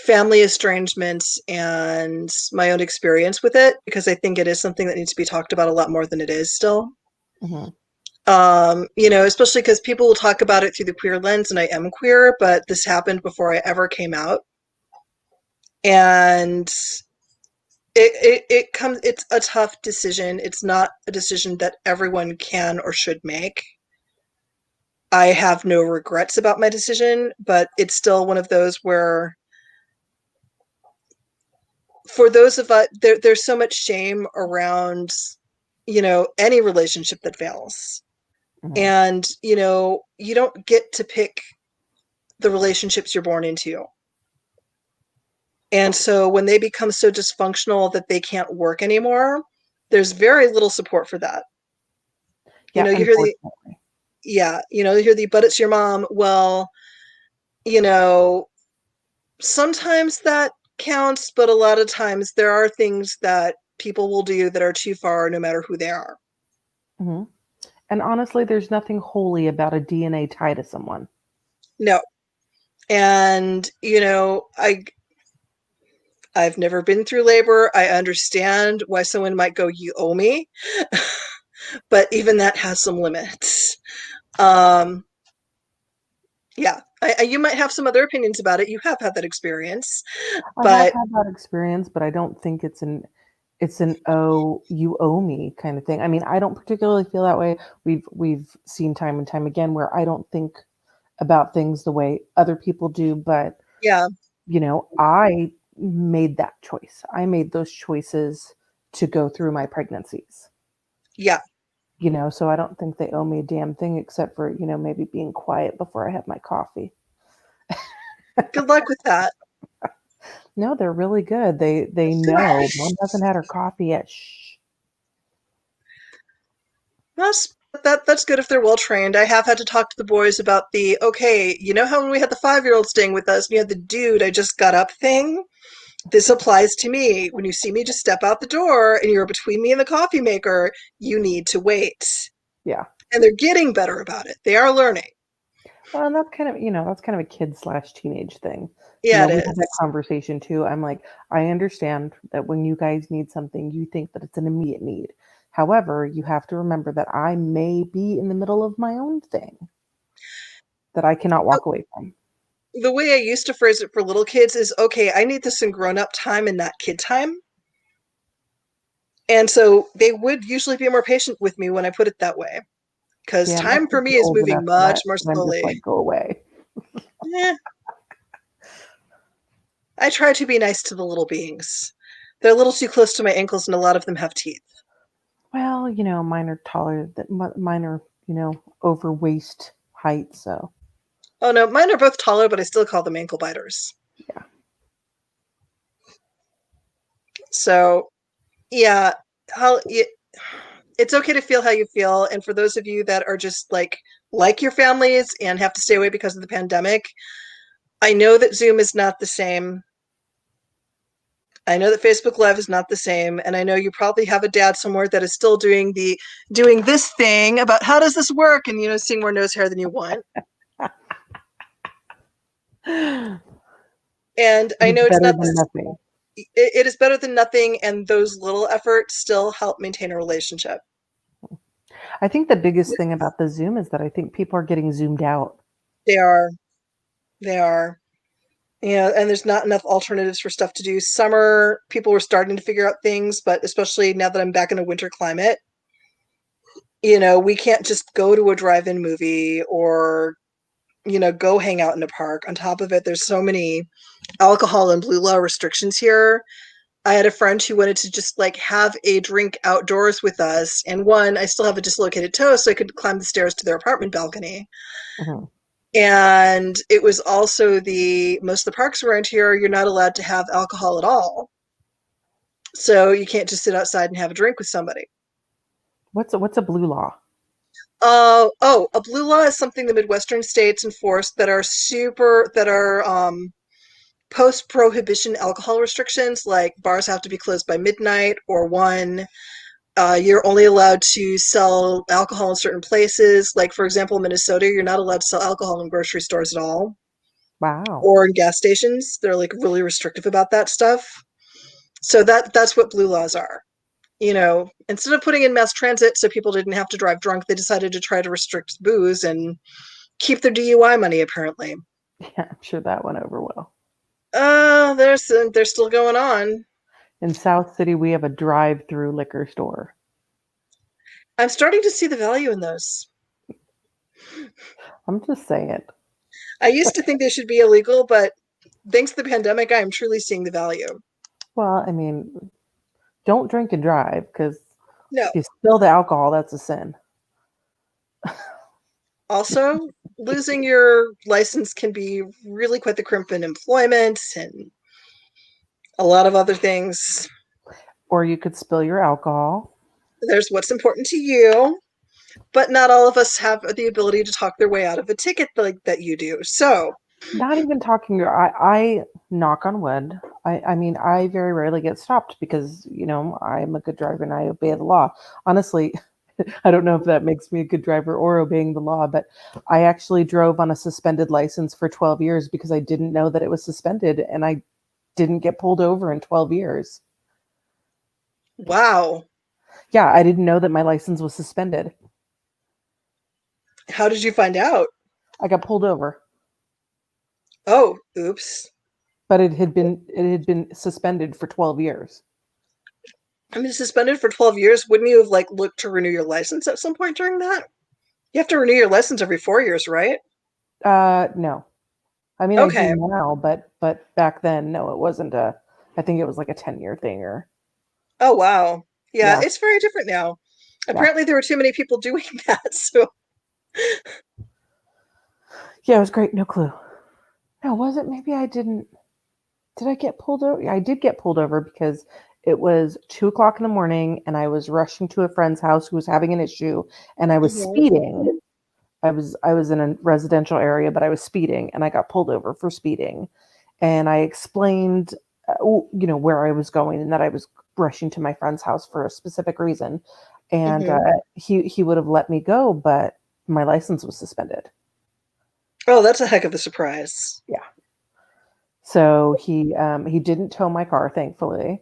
family estrangements and my own experience with it, because I think it is something that needs to be talked about a lot more than it is still. mhm. Especially because people will talk about it through the queer lens, and I am queer, but this happened before I ever came out. And it's a tough decision. It's not a decision that everyone can or should make. I have no regrets about my decision, but it's still one of those where for those of us there's so much shame around any relationship that fails. Mhm. And you don't get to pick the relationships you're born into. And so when they become so dysfunctional that they can't work anymore, there's very little support for that. Yeah, You hear the unfortunately. yeah, you hear the but it's your mom. Well, you know, sometimes that counts, but a lot of times there are things that people will do that are too far no matter who they are. Hmm. And honestly, there's nothing holy about a DNA tie to someone. No. And I've never been through labor. I understand why someone might go, you owe me, but even that has some limits. Um, yeah, you might have some other opinions about it. You have had that experience, I have but had that experience, but I don't think it's an oh you owe me kind of thing. I mean, I don't particularly feel that way. We've seen time and time again where I don't think about things the way other people do, but yeah, I made that choice. I made those choices to go through my pregnancies. yeah. So I don't think they owe me a damn thing except for, maybe being quiet before I have my coffee. Good luck with that. No, they're really good. They know. Mom hasn't had her coffee yet. Shh. That's good if they're well trained. I have had to talk to the boys about okay, you know how when we had the 5-year-old staying with us and you had the dude I just got up thing? This applies to me. When you see me just step out the door and you're between me and the coffee maker, you need to wait. Yeah. And they're getting better about it. They are learning. Well, and that's kind of, that's kind of a kid/teenage thing. Yeah, it We had that is. conversation too. I'm like, I understand that when you guys need something, you think that it's an immediate need. However, you have to remember that I may be in the middle of my own thing that I cannot walk away from. The way I used to phrase it for little kids is, okay, I need this in grown-up time and not kid time. And so they would usually be more patient with me when I put it that way. Because Yeah, my time for kids me are is old moving enough for much that, more and I'm just slowly. like, go away. Eh, I try to be nice to the little beings. They're a little too close to my ankles, and a lot of them have teeth. Well, mine are taller. Mine are, over waist height. So Oh no, mine are both taller, but I still call them ankle biters. yeah. So, yeah, how it's okay to feel how you feel. And for those of you that are just like your families and have to stay away because of the pandemic, I know that Zoom is not the same. I know that Facebook Live is not the same, and I know you probably have a dad somewhere that is still doing this thing about how does this work, and seeing more nose hair than you want. And I know it's Better not than this. nothing. It is better than nothing, and those little efforts still help maintain a relationship. I think the biggest thing about the Zoom is that I think people are getting zoomed out. They are, they are. And there's not enough alternatives for stuff to do. Summer, people were starting to figure out things, but especially now that I'm back in a winter climate, we can't just go to a drive-in movie or, go hang out in a park. On top of it, there's so many alcohol and blue law restrictions here. I had a friend who wanted to just have a drink outdoors with us. And one, I still have a dislocated toe, so I could climb the stairs to their apartment balcony. Mhm. And it was also most of the parks around here, you're not allowed to have alcohol at all. So you can't just sit outside and have a drink with somebody. What's a blue law? A blue law is something the Midwestern states enforce that are post-prohibition alcohol restrictions, like bars have to be closed by midnight or 1. You're only allowed to sell alcohol in certain places. Like, for example, Minnesota, you're not allowed to sell alcohol in grocery stores at all Wow. or in gas stations. They're really restrictive about that stuff. So that's what blue laws are. Instead of putting in mass transit so people didn't have to drive drunk, they decided to try to restrict booze and keep their DUI money, apparently. Yeah, I'm sure that went over well. They're still going on. In South City, we have a drive-through liquor store. I'm starting to see the value in those. I'm just saying. I used to think they should be illegal, but thanks to the pandemic, I am truly seeing the value. Well, I mean, don't drink and drive, because No. if you spill the alcohol, that's a sin. Also, losing your license can be really quite the crimp in employment and a lot of other things. Or you could spill your alcohol. There's what's important to you, but not all of us have the ability to talk their way out of a ticket like that you do. So, Not even talking. I knock on wood. I mean, I very rarely get stopped because, I'm a good driver and I obey the law. Honestly, I don't know if that makes me a good driver or obeying the law, but I actually drove on a suspended license for 12 years because I didn't know that it was suspended, and I didn't get pulled over in 12 years. wow. Yeah, I didn't know that my license was suspended. How did you find out? I got pulled over, Oh, oops. but it had been suspended for 12 years. I mean, suspended for 12 years. Wouldn't you have looked to renew your license at some point during that? You have to renew your license every 4 years, right? No. I mean, I do Okay. now, but back then, no, it wasn't I think it was like a 10-year thing, or Oh, wow. Yeah, yeah, it's very different now. yeah. Apparently, there were too many people doing that. So, Yeah, it was great. No clue. No, was it? Maybe I didn't. Did I get pulled over? Yeah, I did get pulled over because it was 2 o'clock in the morning and I was rushing to a friend's house who was having an issue and I was Mhm. speeding. I was in a residential area, but I was speeding and I got pulled over for speeding. And I explained, where I was going and that I was rushing to my friend's house for a specific reason. And Mhm. he would have let me go, but my license was suspended. Oh, that's a heck of a surprise. Yeah. So he didn't tow my car, thankfully,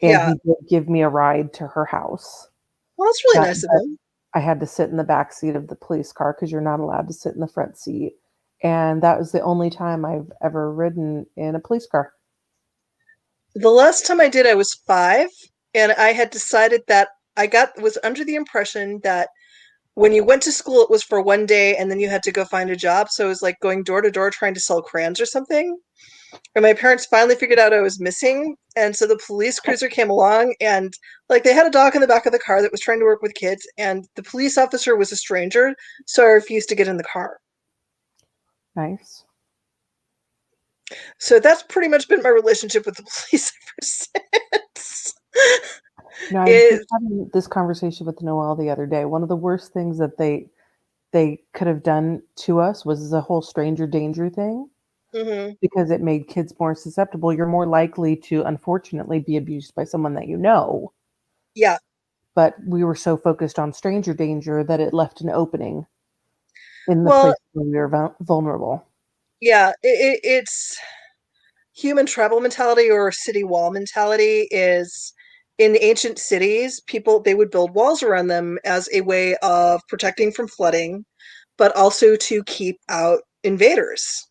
and Yeah. he did give me a ride to her house. Well, that's really But, nice of but him. I had to sit in the back seat of the police car because you're not allowed to sit in the front seat. And that was the only time I've ever ridden in a police car. The last time I did, I was 5, and I had decided that was under the impression that when you went to school, it was for one day, and then you had to go find a job. So it was like going door to door trying to sell crayons or something. And my parents finally figured out I was missing, and so the police cruiser came along, and like they had a dog in the back of the car that was trying to work with kids, and the police officer was a stranger, so I refused to get in the car. Nice. So that's pretty much been my relationship with the police ever since. I was just Is having this conversation with Noelle the other day. One of the worst things that they could have done to us was the whole stranger danger thing mhm. because it made kids more susceptible. You're more likely to, unfortunately, be abused by someone that you know. Yeah. But we were so focused on stranger danger that it left an opening in the Well, place where we were vulnerable. yeah, it's human tribal mentality or city wall mentality is in the ancient cities, people they would build walls around them as a way of protecting from flooding, but also to keep out invaders.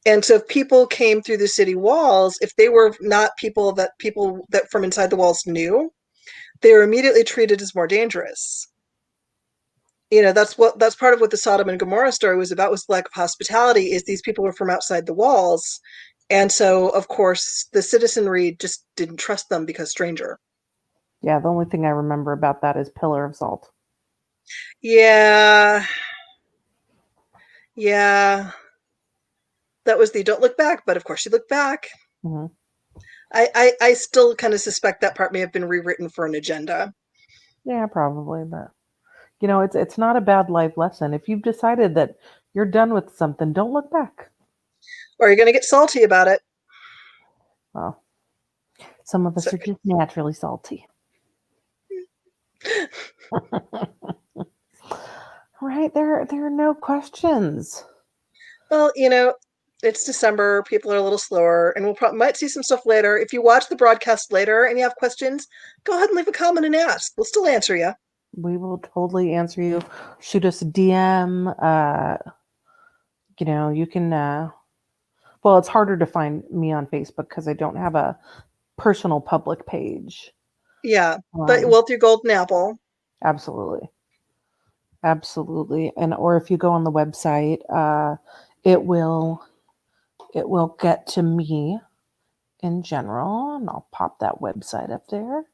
And so if people came through the city walls, if they were not people that from inside the walls knew, they were immediately treated as more dangerous. That's part of what the Sodom and Gomorrah story was about, was lack of hospitality, is these people were from outside the walls. And so of course the citizenry just didn't trust them because stranger. Yeah, the only thing I remember about that is Pillar of Salt. Yeah. Yeah. That was the don't look back, but of course you look back. Hmm. I still kind of suspect that part may have been rewritten for an agenda. Yeah, probably, but it's not a bad life lesson. If you've decided that you're done with something, don't look back. Or you're gonna get salty about it. Well, some of us are Sorry. just naturally salty. Right, there are no questions. Well, it's December. People are a little slower, and might see some stuff later. If you watch the broadcast later and you have questions, go ahead and leave a comment and ask. We'll still answer you. We will totally answer you. Shoot us a DM. You can. Well, it's harder to find me on Facebook because I don't have a personal public page. Yeah, but Um, well, through Golden Apple. absolutely, absolutely, and or if you go on the website, it will get to me in general, and I'll pop that website up there.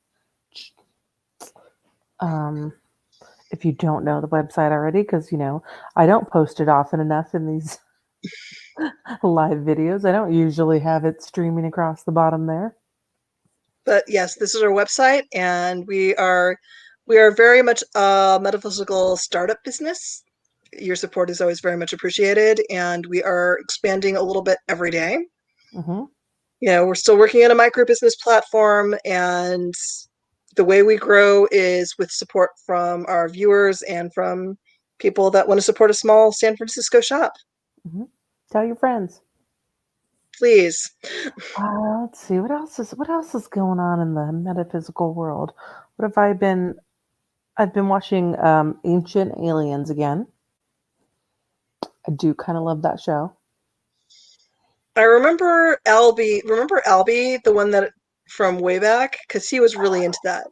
Um, if you don't know the website already, because I don't post it often enough in these live videos. I don't usually have it streaming across the bottom there. But yes, this is our website, and we are very much a metaphysical startup business. Your support is always very much appreciated, and we are expanding a little bit every day. Hmm. We're still working on a micro business platform, and the way we grow is with support from our viewers and from people that want to support a small San Francisco shop. Hmm. Tell your friends. Please. Let's see what else is going on in the metaphysical world. What have I been? I've been watching Ancient Aliens again. I do kind of love that show. I remember Albie. Remember Albie, the one that from way back? Because he was really into that.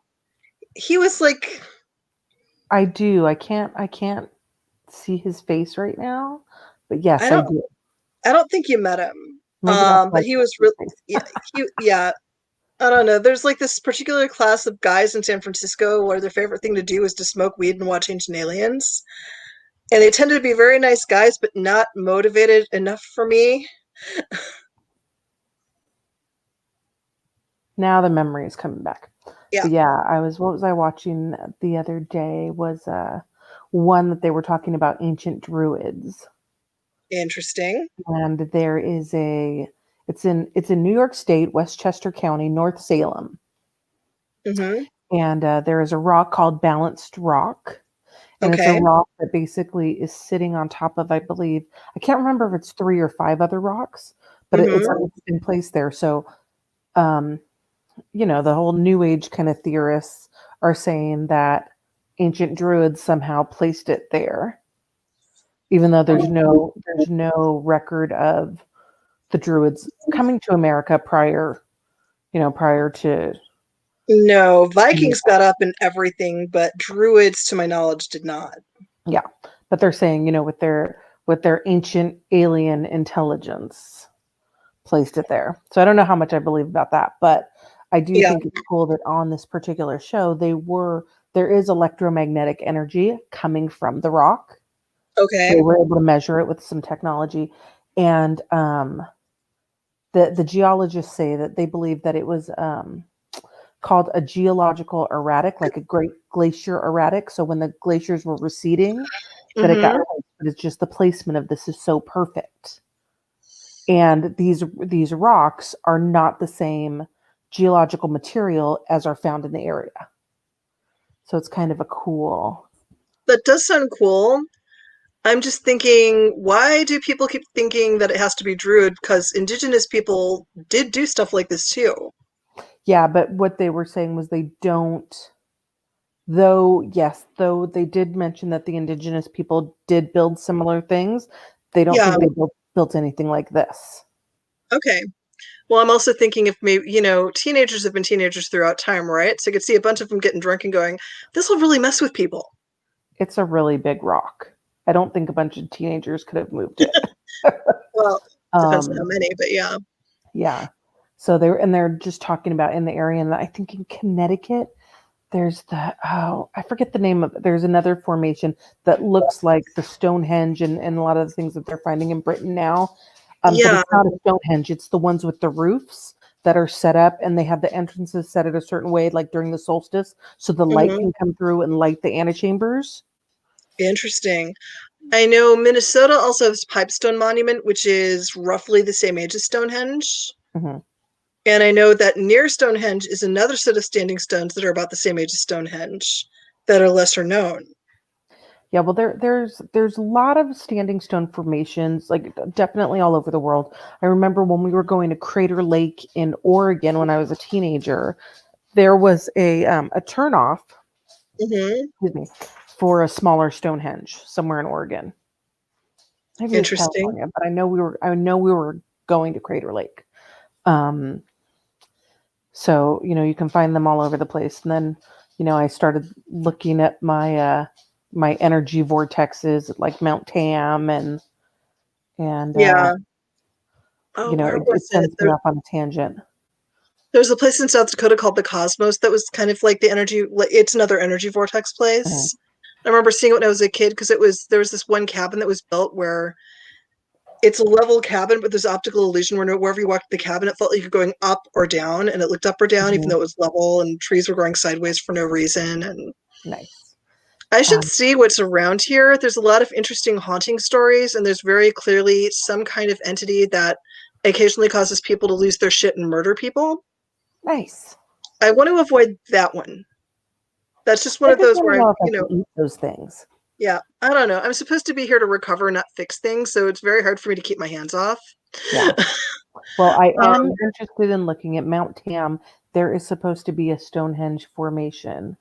He was like, I do. I can't see his face right now, but yes, I I don't, do. I don't think you met him. Maybe that's why But I he can't was see really, his face. yeah. I don't know. There's like this particular class of guys in San Francisco where their favorite thing to do is to smoke weed and watch Ancient Aliens. And they tended to be very nice guys, but not motivated enough for me. Now the memory is coming back. Yeah. But yeah, what was I watching the other day was one that they were talking about ancient druids. Interesting. And there is it's in New York State, Westchester County, North Salem. Mm-hmm. And there is a rock called Balanced Rock. And it's a Okay. rock that basically is sitting on top of, I believe, I can't remember if it's 3 or 5 other rocks, but it's been placed there. So, the whole New Age kind of theorists are saying that ancient druids somehow placed it there, even though there's no record of the druids coming to America prior to. No, Vikings got up and everything, but druids, to my knowledge, did not. Yeah, but they're saying, with their ancient alien intelligence placed it there. So I don't know how much I believe about that, but I do think it's cool that on this particular show there is electromagnetic energy coming from the rock. Okay. So they were able to measure it with some technology, and the geologists say that they believe that it was called a geological erratic, like a great glacier erratic. So when the glaciers were receding, that it got placed, but it's just the placement of this is so perfect. And these rocks are not the same geological material as are found in the area. So it's kind of a cool. That does sound cool. I'm just thinking, why do people keep thinking that it has to be druid? Because indigenous people did do stuff like this too. Yeah, but what they were saying was they don't. Though they did mention that the indigenous people did build similar things, they don't think they built anything like this. Okay. Well, I'm also thinking if maybe, teenagers have been teenagers throughout time, right? So I could see a bunch of them getting drunk and going, this will really mess with people. It's a really big rock. I don't think a bunch of teenagers could have moved it. Well, depends on how many, but yeah. Yeah. So they're just talking about in the area, and I think in Connecticut, there's I forget the name of it. There's another formation that looks like the Stonehenge and a lot of the things that they're finding in Britain now. But it's not a Stonehenge. It's the ones with the roofs that are set up, and they have the entrances set at a certain way, like during the solstice, so the light can come through and light the antechambers. Interesting. I know Minnesota also has Pipestone Monument, which is roughly the same age as Stonehenge. Mm-hmm. And I know that near Stonehenge is another set of standing stones that are about the same age as Stonehenge that are lesser known. Yeah, well, there's a lot of standing stone formations, like definitely all over the world. I remember when we were going to Crater Lake in Oregon when I was a teenager, there was a turnoff, excuse me, for a smaller Stonehenge somewhere in Oregon. Maybe it's California, but I know we were going to Crater Lake. So you can find them all over the place, and then I started looking at my my energy vortexes at like Mount Tam and yeah. It sends me off on a tangent. There's a place in South Dakota called the Cosmos that was kind of like it's another energy vortex place. I remember seeing it when I was a kid because there was this one cabin that was built where it's a level cabin, but there's optical illusion where wherever you walked the cabin, it felt like you're going up or down, and it looked up or down, even though it was level, and trees were growing sideways for no reason. And nice. I should see what's around here. There's a lot of interesting haunting stories, and there's very clearly some kind of entity that occasionally causes people to lose their shit and murder people. Nice. I want to avoid that one. That's just one of those where I eat those things. Yeah, I don't know. I'm supposed to be here to recover, not fix things, so it's very hard for me to keep my hands off. Yeah. Well, I am interested in looking at Mount Tam. There is supposed to be a Stonehenge formation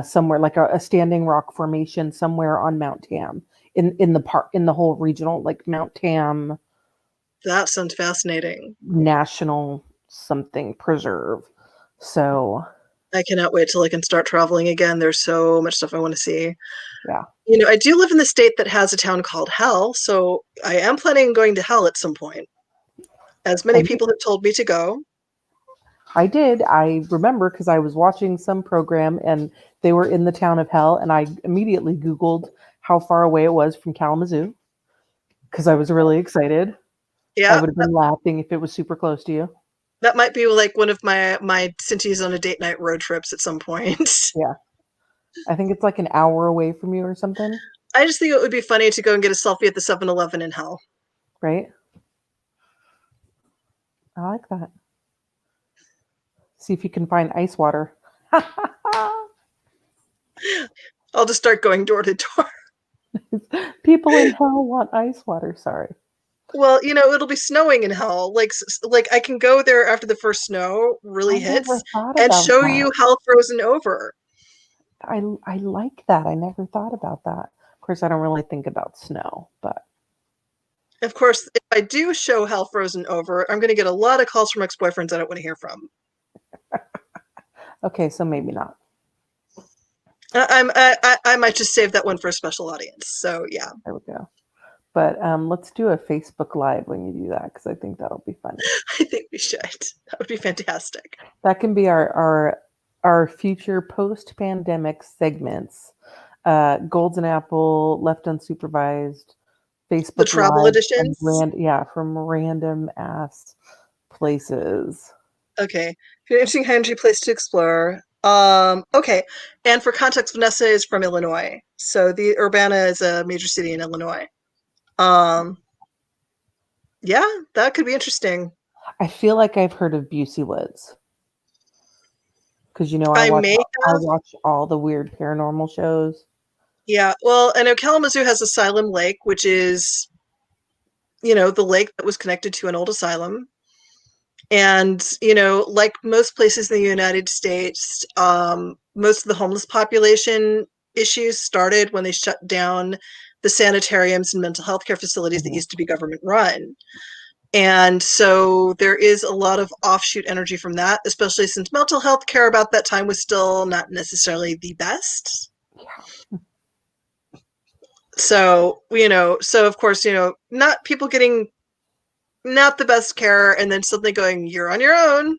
somewhere, like a standing rock formation somewhere on Mount Tam in the park, in the whole regional, like Mount Tam. That sounds fascinating. National something preserve. So I cannot wait till I can start traveling again. There's so much stuff I want to see. Yeah. I do live in the state that has a town called Hell, so I am planning on going to Hell at some point. As many people have told me to go. I did. I remember because I was watching some program and they were in the town of Hell, and I immediately Googled how far away it was from Kalamazoo because I was really excited. Yeah. I would have been laughing if it was super close to you. That might be like one of my Cindy's on a date night road trips at some point. Yeah. I think it's like an hour away from you or something, I just think it would be funny to go and get a selfie at the 7-Eleven in hell. right? I like that. See if you can find ice water. I'll just start going door to door. People in hell want ice water. Sorry. Well, it'll be snowing in hell. Like I can go there after the first snow really I never hits thought and about show that. you hell frozen over. I like that. I never thought about that. Of course, I don't really think about snow, but Of course, if I do show hell frozen over, I'm going to get a lot of calls from ex-boyfriends I don't want to hear from. okay, so maybe not. I might just save that one for a special audience. So yeah, There we go. But let's do a Facebook Live when you do that because I think that'll be funny. I think we should. That would be fantastic. That can be our future post-pandemic segments. Golden Apple, Left Unsupervised, Facebook The travel Live, editions. from random ass places. Okay, if you're interesting, Henry, place to explore. Okay, and for context, Vanessa is from Illinois, so the Urbana is a major city in Illinois. Yeah, that could be interesting. I feel like I've heard of Busey Woods because I may I have. watch all the weird paranormal shows. Yeah, well, I know Kalamazoo has Asylum Lake, which is, the lake that was connected to an old asylum. And, like most places in the United States, most of the homeless population issues started when they shut down the sanitariums and mental health care facilities that used to be government run. And so there is a lot of offshoot energy from that, especially since mental health care about that time was still not necessarily the best. Yeah. So, so of course, not people getting not the best care and then suddenly going, you're on your own,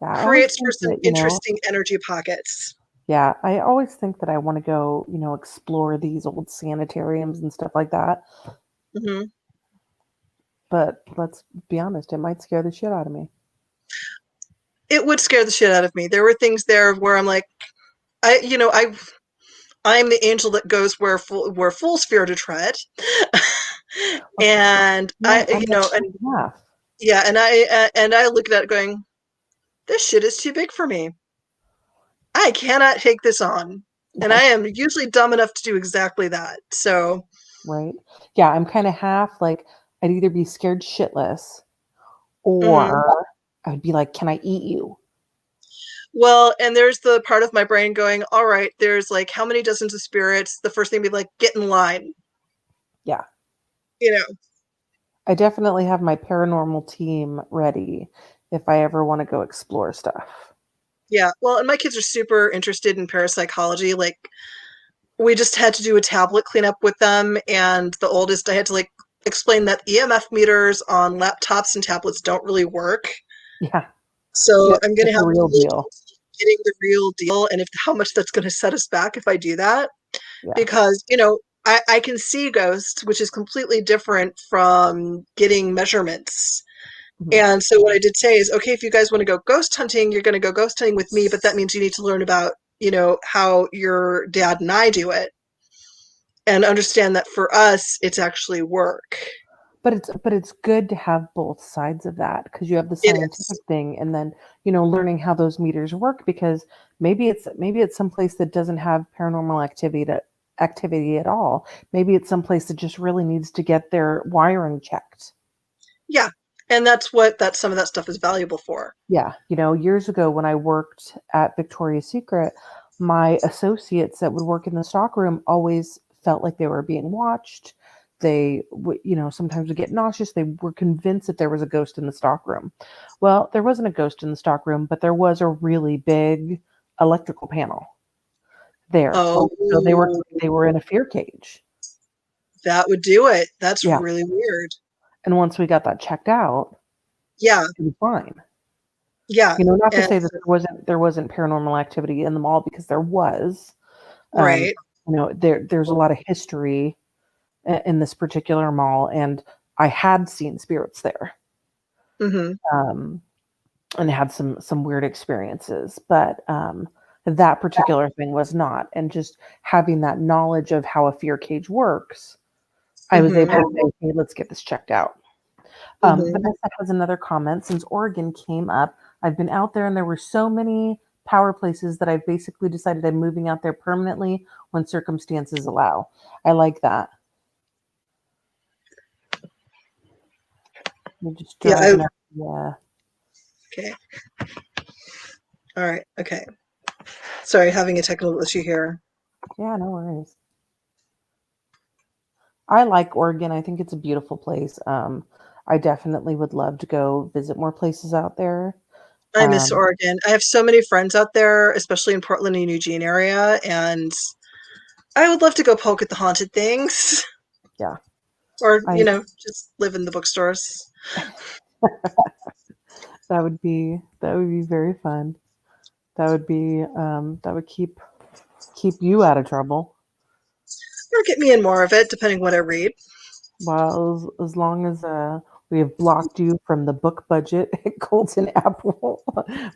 Yeah, I always creates for think some that, interesting energy pockets. yeah, I always think that I want to go, explore these old sanitariums and stuff like that. Hmm. But let's be honest, it might scare the shit out of me. It would scare the shit out of me. There were things there where I'm like, I'm the angel that goes where fools fear to tread. And Yeah, I look at it going, this shit is too big for me. I cannot take this on. And I am usually dumb enough to do exactly that. So, right. Yeah, I'm kind of half like I'd either be scared shitless or I'd be like, can I eat you? well, and there's the part of my brain going, all right, there's like how many dozens of spirits? The first thing would be like, get in line. Yeah. You know, I definitely have my paranormal team ready if I ever want to go explore stuff. yeah. Well, and my kids are super interested in parapsychology. Like, we just had to do a tablet cleanup with them, and the oldest, I had to like explain that EMF meters on laptops and tablets don't really work. Yeah. So I'm going to It's have the to real look deal. into getting the real deal, and if how much that's going to set us back if I do that, Yeah. because I can see ghosts, which is completely different from getting measurements. Mhm. And so what I did say is, okay, if you guys want to go ghost hunting, you're going to go ghost hunting with me, but that means you need to learn about, how your dad and I do it and understand that for us, it's actually work. But it's good to have both sides of that because you have the It scientific is. thing and then, learning how those meters work because maybe it's someplace that doesn't have paranormal activity at all. Maybe it's someplace that just really needs to get their wiring checked. Yeah. And that's what some of that stuff is valuable for. Yeah, years ago when I worked at Victoria's Secret, my associates that would work in the stockroom always felt like they were being watched. They would, sometimes would get nauseous. They were convinced that there was a ghost in the stockroom. Well, there wasn't a ghost in the stockroom, but there was a really big electrical panel there. Oh, So they were in a fear cage. that would do it. That's Yeah. really weird. And once we got that checked out, Yeah. it was fine. Yeah. Not to And say that there wasn't paranormal activity in the mall because there was. right. There's a lot of history in this particular mall, and I had seen spirits there. and had some weird experiences. But that particular thing was not. And just having that knowledge of how a fear cage works, I was able to say, hey, let's get this checked out. Vanessa has another comment. Since Oregon came up, I've been out there and there were so many power places that I've basically decided I'm moving out there permanently when circumstances allow. I like that. You're just driving up. Yeah. Okay. All right. Okay. Sorry, having a technical issue here. Yeah, no worries. I like Oregon. I think it's a beautiful place. I definitely would love to go visit more places out there. I miss Oregon. I have so many friends out there, especially in Portland and Eugene area, and I would love to go poke at the haunted things. Yeah. Or, just live in the bookstores. That would be very fun. That would keep you out of trouble. Or get me in more of it, depending what I read. Well, as long as we have blocked you from the book budget at Colton Apple,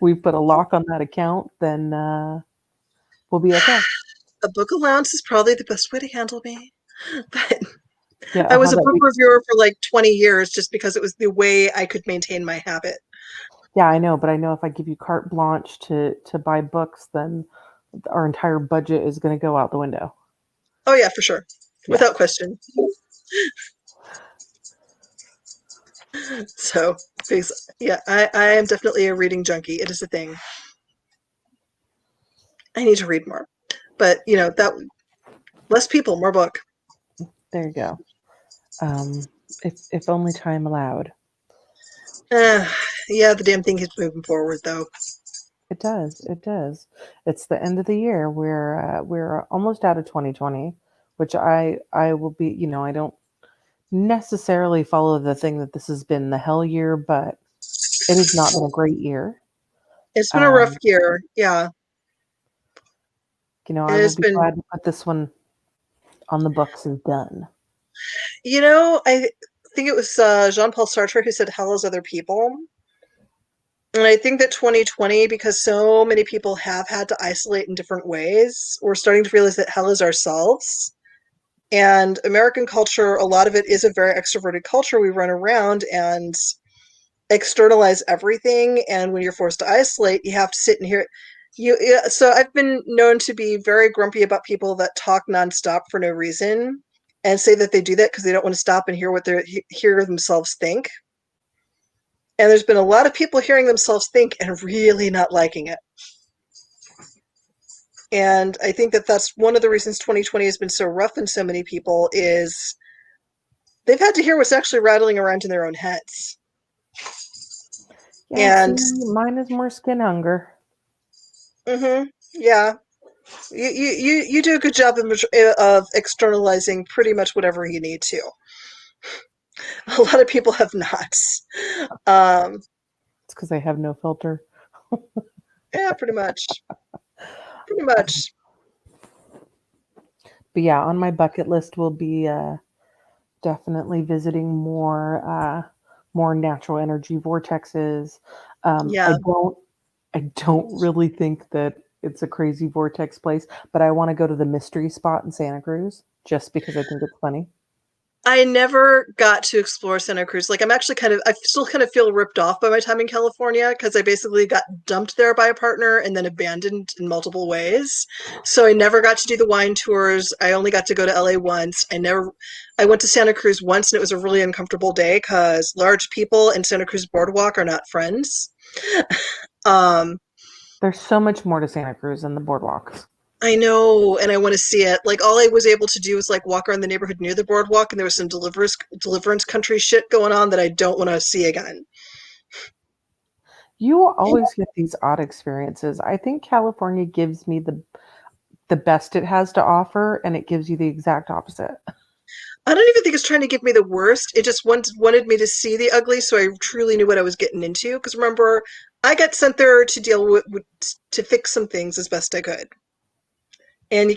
we put a lock on that account, then we'll be okay. A book allowance is probably the best way to handle me. But Yeah, I was a book reviewer for like 20 years just because it was the way I could maintain my habit. Yeah, I know, but I know if I give you carte blanche to buy books, then our entire budget is going to go out the window. Oh yeah, for sure. Yeah. Without question. So, yeah, I am definitely a reading junkie. It is a thing. I need to read more. But, that less people, more book. There you go. If only time allowed. Yeah, the damn thing keeps moving forward, though. It does. It does. It's the end of the year. We're almost out of 2020, which I will be. I don't necessarily follow the thing that this has been the hell year, but it has not been a great year. It's been a rough year. Yeah. I will be glad to put this one on the books and done. I think it was Jean-Paul Sartre who said, hell is other people. And I think that 2020, because so many people have had to isolate in different ways, we're starting to realize that hell is ourselves. And American culture, a lot of it is a very extroverted culture. We run around and externalize everything. And when you're forced to isolate, you have to sit and hear it. So I've been known to be very grumpy about people that talk nonstop for no reason and say that they do that because they don't want to stop and hear themselves think. And there's been a lot of people hearing themselves think and really not liking it. And I think that that's one of the reasons 2020 has been so rough on so many people is they've had to hear what's actually rattling around in their own heads. Yeah, and mine is more skin hunger. Yeah. You do a good job of externalizing pretty much whatever you need to. A lot of people have not. It's because they have no filter. Yeah, pretty much. Pretty much. But yeah, on my bucket list will be definitely visiting more natural energy vortexes. Yeah. I don't really think that it's a crazy vortex place, but I want to go to the mystery spot in Santa Cruz just because I think it's funny. I never got to explore Santa Cruz. Like, I still kind of feel ripped off by my time in California because I basically got dumped there by a partner and then abandoned in multiple ways. So I never got to do the wine tours. I only got to go to LA once. I went to Santa Cruz once and it was a really uncomfortable day because large people in Santa Cruz Boardwalk are not friends. There's so much more to Santa Cruz than the boardwalks. I know, and I want to see it. Like, all I was able to do was like walk around the neighborhood near the boardwalk, and there was some deliverance country shit going on that I don't want to see again. You will always get these odd experiences. I think California gives me the best it has to offer, and it gives you the exact opposite. I don't even think it's trying to give me the worst. It just wanted me to see the ugly, so I truly knew what I was getting into. Because remember, I got sent there to deal with to fix some things as best I could. And you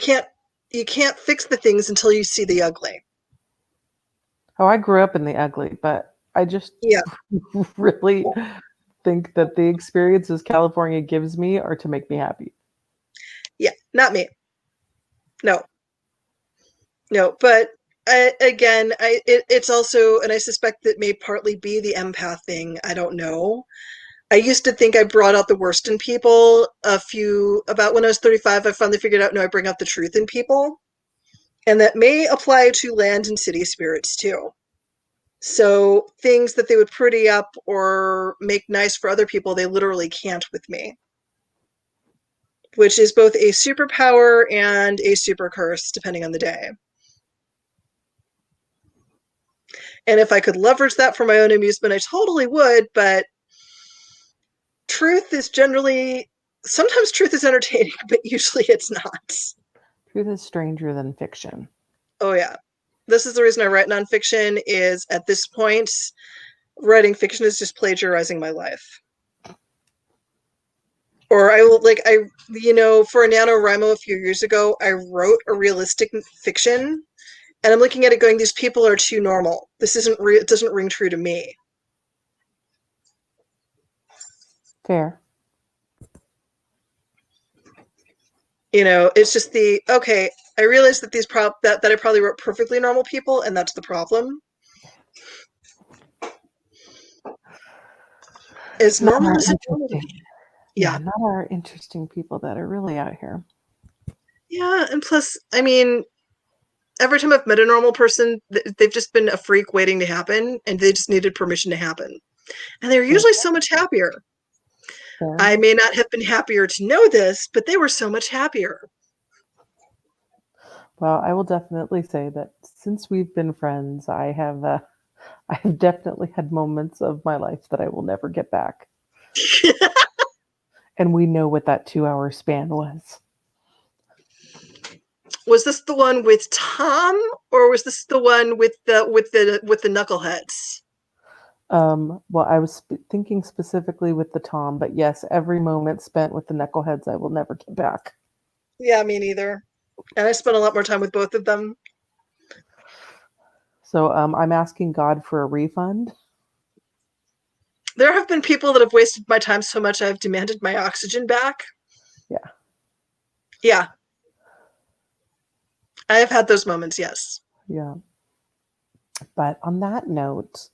can't fix the things until you see the ugly. Oh, I grew up in the ugly, but I just Yeah. really think that the experiences California gives me are to make me happy. Yeah, not me. No, no. But again, it's also, and I suspect that may partly be the empath thing. I don't know. I used to think I brought out the worst in people about when I was 35, I finally figured out, no, I bring out the truth in people. And that may apply to land and city spirits too. So things that they would pretty up or make nice for other people, they literally can't with me, which is both a superpower and a super curse, depending on the day. And if I could leverage that for my own amusement, I totally would, but sometimes truth is entertaining, but usually it's not. Truth is stranger than fiction. Oh yeah. This is the reason I write nonfiction, is at this point, writing fiction is just plagiarizing my life. Or for a NaNoWriMo a few years ago, I wrote a realistic fiction, and I'm looking at it going, these people are too normal. This it doesn't ring true to me. Fair. It's just okay, I realize that that I probably wrote perfectly normal people, and that's the problem. As normal as it is. Yeah, not our interesting people that are really out here. Yeah, and plus, I mean, every time I've met a normal person, they've just been a freak waiting to happen, and they just needed permission to happen. And they're usually so much happier. Fair. I may not have been happier to know this, but they were so much happier. Well, I will definitely say that since we've been friends, I've definitely had moments of my life that I will never get back. And we know what that 2-hour span was. Was this the one with Tom, or was this the one with the knuckleheads? Well, I was thinking specifically with the Tom, but yes, every moment spent with the knuckleheads I will never get back. Yeah, me neither. And I spent a lot more time with both of them. So I'm asking God for a refund. There have been people that have wasted my time so much I've demanded my oxygen back. Yeah. Yeah. I have had those moments, yes. Yeah. But on that note,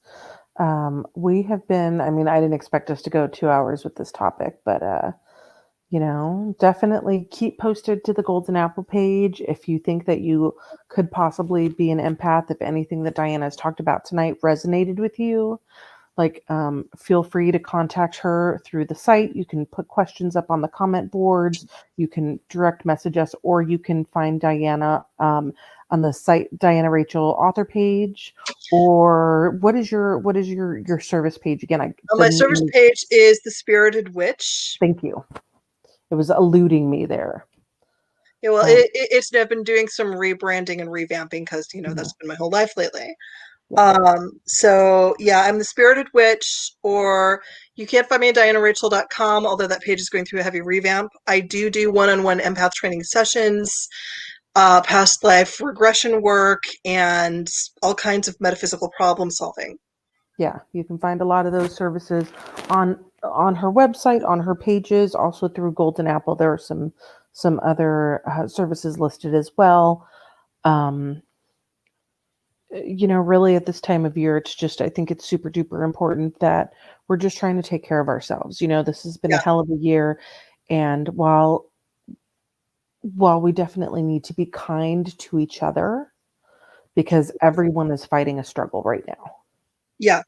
we have been, I mean, I didn't expect us to go 2 hours with this topic, but, definitely keep posted to the Golden Apple page if you think that you could possibly be an empath, if anything that Diana has talked about tonight resonated with you. Feel free to contact her through the site. You can put questions up on the comment boards. You can direct message us, or you can find Diana on the site, Diana Rachel author page. Or what is your service page again? My service page is The Spirited Witch. Thank you. It was eluding me there. Yeah, well, I've been doing some rebranding and revamping because that's been my whole life lately. Yeah. So yeah, I'm The Spirited Witch, or you can't find me at dianarachel.com, although that page is going through a heavy revamp. I do one-on-one empath training sessions, past life regression work, and all kinds of metaphysical problem solving. Yeah, you can find a lot of those services on her website, on her pages, also through Golden Apple. There are some other services listed as well. Really at this time of year, it's just, I think it's super duper important that we're just trying to take care of ourselves. This has been a hell of a year. And while we definitely need to be kind to each other, because everyone is fighting a struggle right now. Yeah.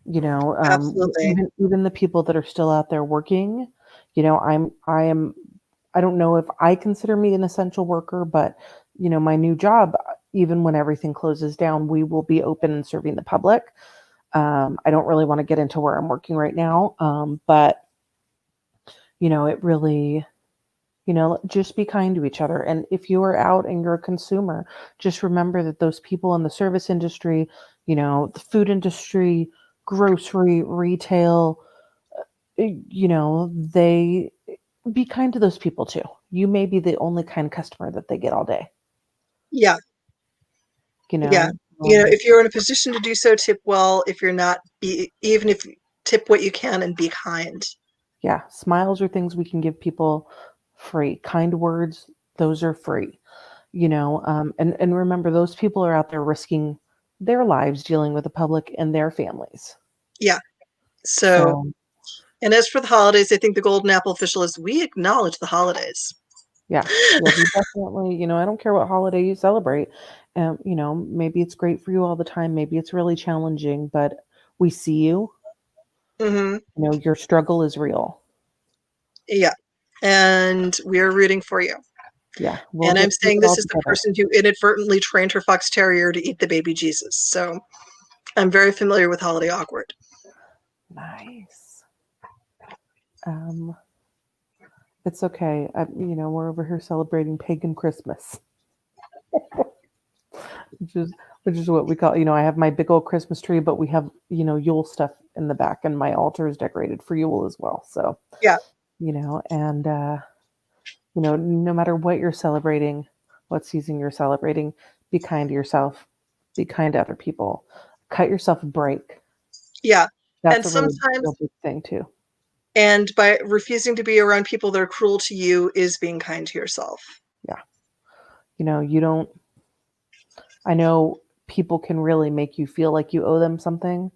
Absolutely. Even the people that are still out there working, I don't know if I consider me an essential worker, but my new job, even when everything closes down, we will be open and serving the public. I don't really want to get into where I'm working right now. But it really, just be kind to each other. And if you are out and you're a consumer, just remember that those people in the service industry, the food industry, grocery, retail, they be kind to those people too. You may be the only kind customer that they get all day. Yeah. Yeah. if you're in a position to do so, tip well. If you're not, even if you tip what you can and be kind. Yeah, smiles are things we can give people free. Kind words, those are free. And remember, those people are out there risking their lives dealing with the public and their families. Yeah. So, So and as for the holidays, I think the golden apple official is we acknowledge the holidays. yeah, we definitely, I don't care what holiday you celebrate. Maybe it's great for you all the time. Maybe it's really challenging, but we see you. Hmm. Your struggle is real. Yeah. And we're rooting for you. Yeah, we'll And get I'm through saying it all this is the together. person who inadvertently trained her fox terrier to eat the baby Jesus. So I'm very familiar with holiday awkward. Nice. It's okay. We're over here celebrating pagan Christmas, which is what we call. I have my big old Christmas tree, but we have Yule stuff in the back, and my altar is decorated for Yule as well. So Yeah. And no matter what you're celebrating, what season you're celebrating, be kind to yourself, be kind to other people, cut yourself a break. Yeah. That's And a really sometimes, big thing too. and by refusing to be around people that are cruel to you is being kind to yourself. Yeah. You don't, I know people can really make you feel like you owe them something,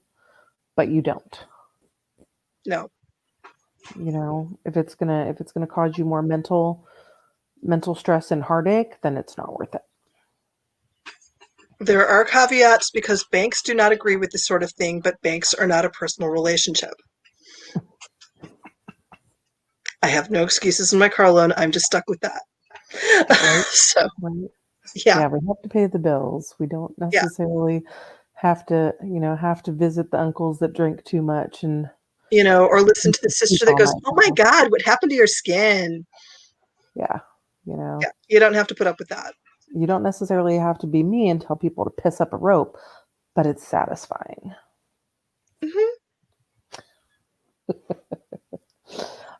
but you don't. No. If it's gonna cause you more mental stress and heartache, then it's not worth it. There are caveats because banks do not agree with this sort of thing, but banks are not a personal relationship. I have no excuses in my car loan. I'm just stuck with that. Right? So, Right. yeah. Yeah, we have to pay the bills. We don't Yeah. necessarily have to visit the uncles that drink too much and Or listen to the sleep sister that all goes, night "Oh my long. God, what happened to your skin?" Yeah, Yeah. You don't have to put up with that. you don't necessarily have to be me and tell people to piss up a rope, but it's satisfying. Hmm.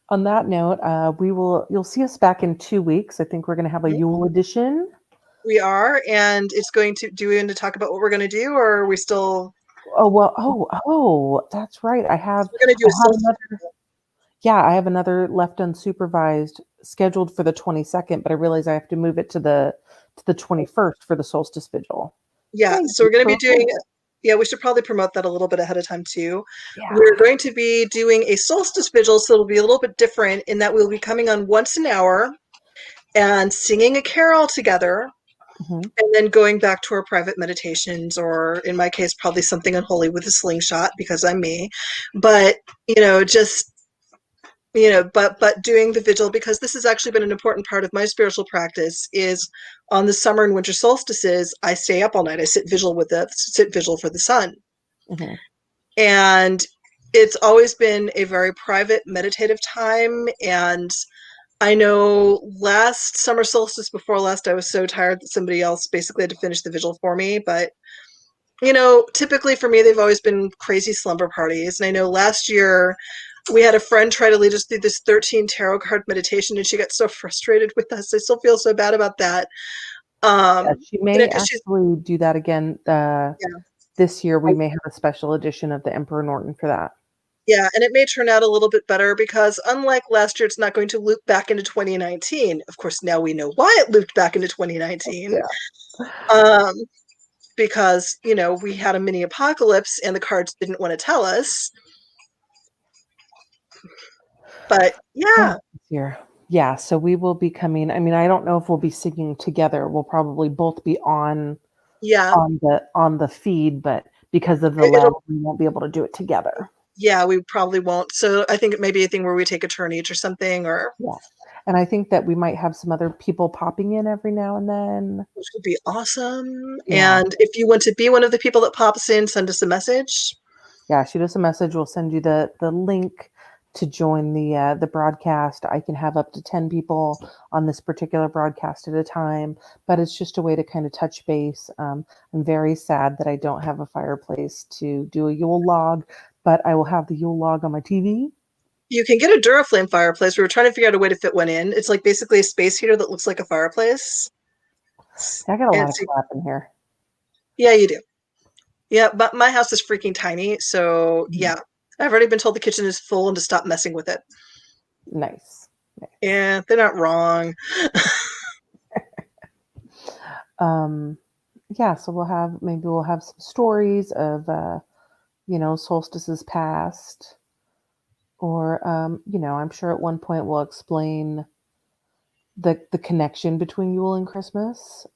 On that note, you'll see us back in 2 weeks. I think we're going to have a Yule edition. We are, and it's going to, do we want to talk about what we're going to do, or are we still? Oh well. Oh, that's right. I have We're going to do a solstice. another. Yeah, I have another left unsupervised scheduled for the 22nd, but I realize I have to move it to the 21st for the solstice vigil. Yeah, Thank so you we're going to for be doing. reminding. Yeah, we should probably promote that a little bit ahead of time too. Yeah. We're going to be doing a solstice vigil, so it'll be a little bit different in that we'll be coming on once an hour and singing a carol together, Mhm. and then going back to our private meditations, or in my case, probably something unholy with a slingshot because I'm me. But just but doing the vigil, because this has actually been an important part of my spiritual practice, is on the summer and winter solstices, I stay up all night. I sit vigil for the sun. Mhm. And it's always been a very private meditative time. And I know last summer solstice before last, I was so tired that somebody else basically had to finish the vigil for me. But typically for me, they've always been crazy slumber parties. And I know last year we had a friend try to lead us through this 13 tarot card meditation, and she got so frustrated with us. I still feel so bad about that. Yeah, she may Because she's, actually do that again. yeah, This year we may have a special edition of the Emperor Norton for that. yeah, and it may turn out a little bit better because unlike last year, it's not going to loop back into 2019. Of course, now we know why it looped back into 2019. Yeah. Um, because we had a mini apocalypse and the cards didn't want to tell us. But yeah. Here. Yeah, so we will be coming. I mean, I don't know if we'll be singing together. We'll probably both be on Yeah. the feed, but because of the lag, we won't be able to do it together. Yeah, we probably won't. So I think it may be a thing where we take a turn each or something, or Yeah. And I think that we might have some other people popping in every now and then. which would be awesome. Yeah. And if you want to be one of the people that pops in, send us a message. Yeah, shoot us a message. We'll send you the link to join the broadcast. I can have up to 10 people on this particular broadcast at a time, but it's just a way to kind of touch base. I'm very sad that I don't have a fireplace to do a Yule log, but I will have the Yule log on my TV. You can get a Duraflame fireplace. We were trying to figure out a way to fit one in. It's like basically a space heater that looks like a fireplace. I got a lot of It's crap in here. Yeah, you do. Yeah, but my house is freaking tiny, so Mhm. yeah. I've already been told the kitchen is full and to stop messing with it. Nice. Yeah, they're not wrong. Um, yeah, so maybe we'll have some stories of solstices past, or I'm sure at one point we'll explain the connection between Yule and Christmas.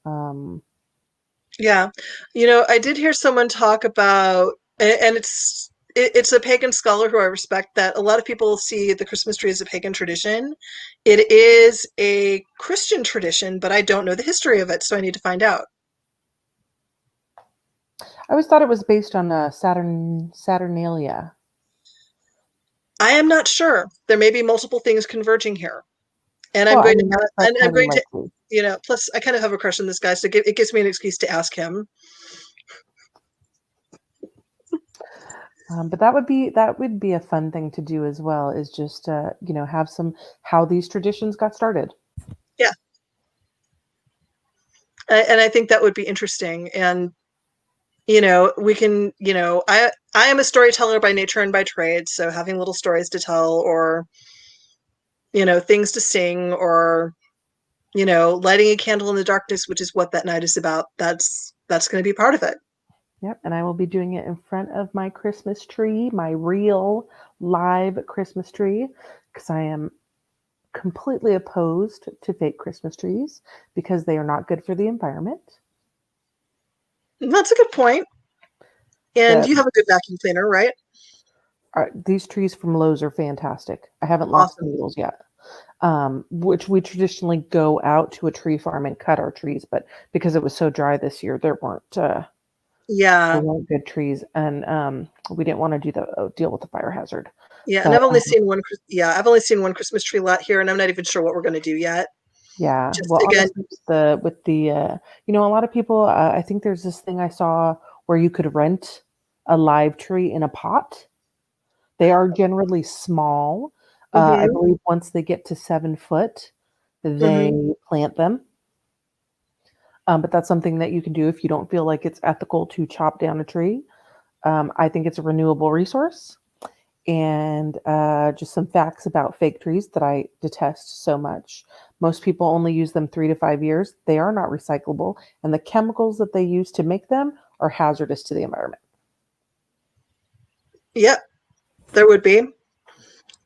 Yeah. I did hear someone talk about, and it's a pagan scholar who I respect, that a lot of people see the Christmas tree as a pagan tradition. It is a Christian tradition, but I don't know the history of it, so I need to find out. I always thought it was based on Saturnalia. I am not sure. There may be multiple things converging here. And I'm Well, I going to, mean that's and I'm highly going to, likely. plus I kind of have a crush on this guy, so it gives me an excuse to ask him. But that would be a fun thing to do as well. Is just have some how these traditions got started. Yeah. And I think that would be interesting. And, we can, I am a storyteller by nature and by trade. So having little stories to tell, or, things to sing, or, lighting a candle in the darkness, which is what that night is about. That's going to be part of it. Yep, and I will be doing it in front of my Christmas tree, my real live Christmas tree, because I am completely opposed to fake Christmas trees because they are not good for the environment. That's a good point. And The you have a good vacuum cleaner, right? these trees from Lowe's are fantastic. I haven't lost Awesome. the needles yet. Which we traditionally go out to a tree farm and cut our trees, but because it was so dry this year, there Yeah. weren't good trees, and we didn't want to do the deal with the fire hazard. Yeah. And But I've only seen one Christmas tree lot here, and I'm not even sure what we're going to do yet. yeah, Just well, again, honestly, a lot of people. I think there's this thing I saw where you could rent a live tree in a pot. They are generally small. I hmm believe once they get to 7 foot, they hmm plant them. But that's something that you can do if you don't feel like it's ethical to chop down a tree. I think it's a renewable resource. And just some facts about fake trees that I detest so much. Most people only use them 3 to 5 years. They are not recyclable, and the chemicals that they use to make them are hazardous to the environment. Yep, there would be.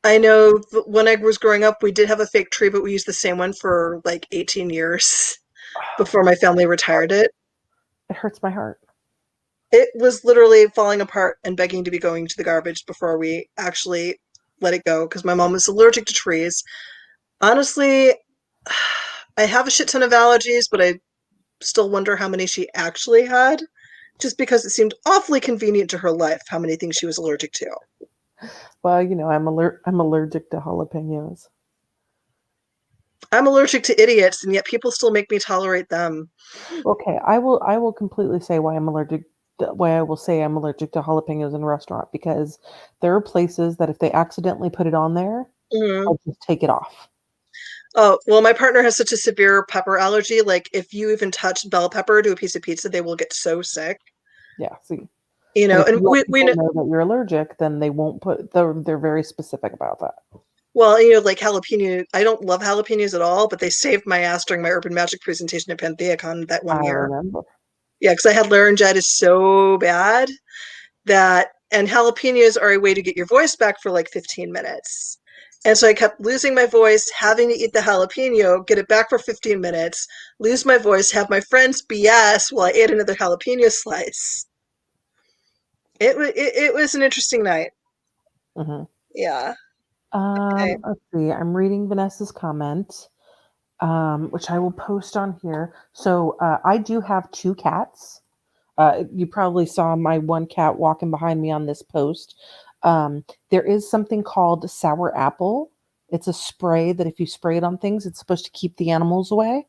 I know when I was growing up, we did have a fake tree, but we used the same one for like 18 years before my family retired it. It hurts my heart. It was literally falling apart and begging to be going to the garbage before we actually let it go because my mom was allergic to trees. Honestly, I have a shit ton of allergies, but I still wonder how many she actually had, just because it seemed awfully convenient to her life how many things she was allergic to. Well, I'm allergic to jalapenos. I'm allergic to idiots, and yet people still make me tolerate them. Okay, I will completely say why I will say I'm allergic to jalapenos in a restaurant because there are places that if they accidentally put it on there, Mhm. I'll just take it off. Oh, well, my partner has such a severe pepper allergy. Like, if you even touch bell pepper to a piece of pizza, they will get so sick. Yeah, see. And if And you let we people know, know that you're allergic, then they won't they're very specific about that. well, like jalapeno, I don't love jalapenos at all, but they saved my ass during my Urban Magic presentation at PantheaCon that one I year. remember. Yeah, because I had laryngitis so bad and jalapenos are a way to get your voice back for like 15 minutes. And so I kept losing my voice, having to eat the jalapeno, get it back for 15 minutes, lose my voice, have my friends BS while I ate another jalapeno slice. It was an interesting night. Hmm. Yeah. Okay. Let's see. I'm reading Vanessa's comment, which I will post on here. So I do have 2 cats. You probably saw my one cat walking behind me on this post. There is something called sour apple. It's a spray that if you spray it on things, it's supposed to keep the animals away.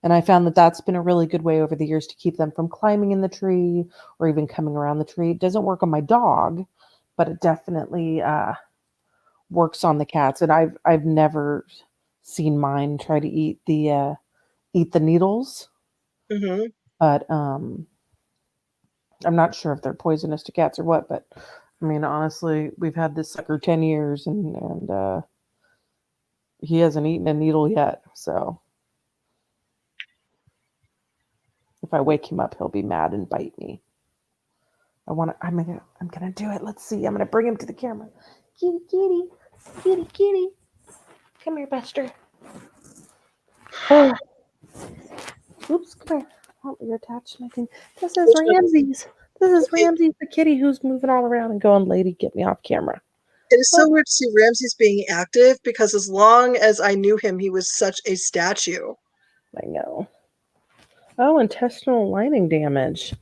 And I found that that's been a really good way over the years to keep them from climbing in the tree or even coming around the tree. It doesn't work on my dog, but it definitely works on the cats. And I've never seen mine try to eat the needles, hmm but I'm not sure if they're poisonous to cats or what, but I mean, honestly, we've had this sucker 10 years and he hasn't eaten a needle yet. So if I wake him up, he'll be mad and bite me. I'm gonna do it. Let's see. I'm gonna bring him to the camera. Kitty, kitty, kitty, kitty. Come here, Buster. Oh. Oops, come here. Oh, you're attached to my thing. This is Ramses. This is Ramses, the kitty who's moving all around and going, lady, get me off camera. It is so weird to see Ramses being active because as long as I knew him, he was such a statue. I know. Oh, intestinal lining damage.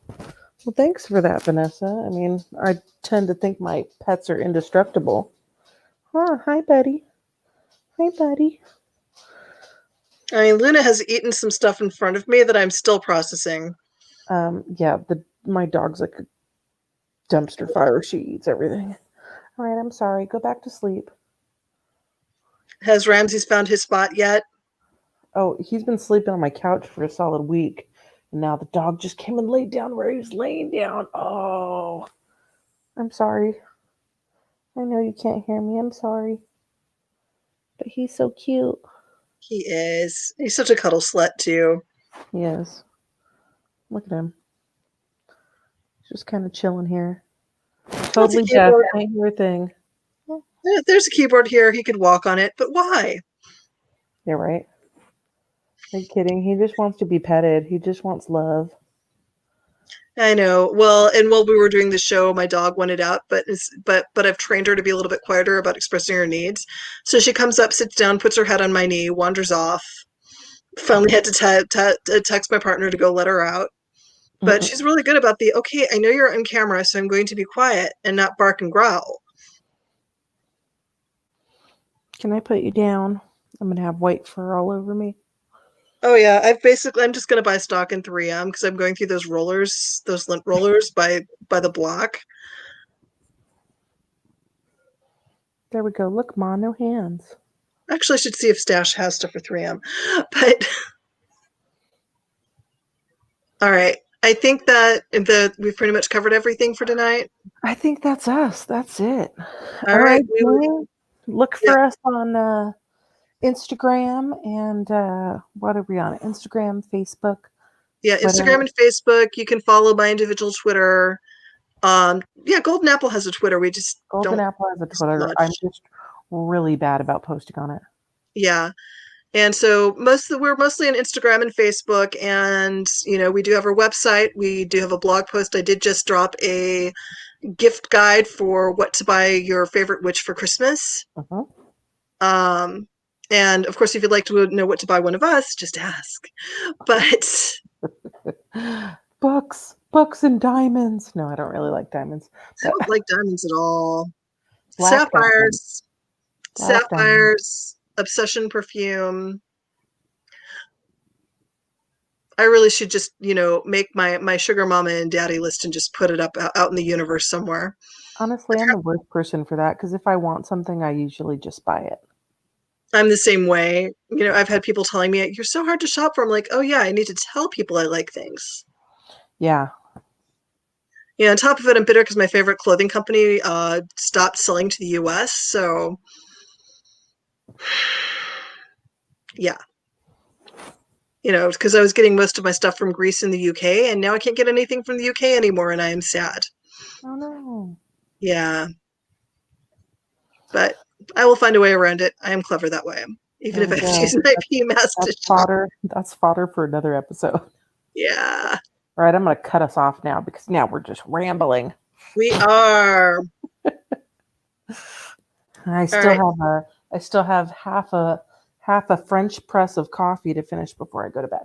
Well, thanks for that, Vanessa. I mean, I tend to think my pets are indestructible. Oh, hi, buddy. Hi, buddy. I mean, Luna has eaten some stuff in front of me that I'm still processing. Yeah, my dog's like a dumpster fire. She eats everything. All right, I'm sorry. Go back to sleep. Has Ramses found his spot yet? Oh, he's been sleeping on my couch for a solid week. And now the dog just came and laid down where he was laying down. Oh, I'm sorry. I know you can't hear me. I'm sorry. But he's so cute. He is. He's such a cuddle slut, too. He is. Look at him. He's just kind of chilling here. Totally deaf. Can't hear a thing. There's a keyboard here. He could walk on it, but why? You're right. Are you kidding? He just wants to be petted. He just wants love. I know. Well, and while we were doing the show, my dog wanted out, but I've trained her to be a little bit quieter about expressing her needs. So she comes up, sits down, puts her head on my knee, wanders off. Finally had to text my partner to go let her out. But she's really good about okay, I know you're on camera, so I'm going to be quiet and not bark and growl. Can I put you down? I'm going to have white fur all over me. Oh yeah, I'm just gonna buy stock in 3M because I'm going through those rollers, those lint rollers by the block. There we go. Look, Ma, no hands. Actually, I should see if Stash has stuff for 3M. But all right, I think that we've pretty much covered everything for tonight. I think that's us. That's it. All right, look for us on Instagram and what are we on? Instagram, Facebook. Yeah, Twitter. Instagram and Facebook. You can follow my individual Twitter. Yeah, Golden Apple has a Twitter. We just Golden Apple has a Twitter. I'm just really bad about posting on it. Yeah. And so we're mostly on Instagram and Facebook, and we do have our website. We do have a blog post. I did just drop a gift guide for what to buy your favorite witch for Christmas. And of course, if you'd like to know what to buy one of us, just ask. But books and diamonds. No, I don't really like diamonds. I don't like diamonds at all. Black Sapphires. Obsession perfume. I really should just, make my sugar mama and daddy list and just put it up out in the universe somewhere. Honestly, I'm the worst person for that because if I want something, I usually just buy it. I'm the same way. I've had people telling me, you're so hard to shop for. I'm like, oh yeah, I need to tell people I like things. Yeah. Yeah, on top of it, I'm bitter because my favorite clothing company stopped selling to the US. So, yeah. Because I was getting most of my stuff from Greece and the UK, and now I can't get anything from the UK anymore, and I am sad. Oh, no. Yeah. But I will find a way around it. I am clever that way. Even if I have to use an IP mask to shop. That's fodder for another episode. Yeah. All right, I'm going to cut us off now because now we're just rambling. We are. I still have half a French press of coffee to finish before I go to bed.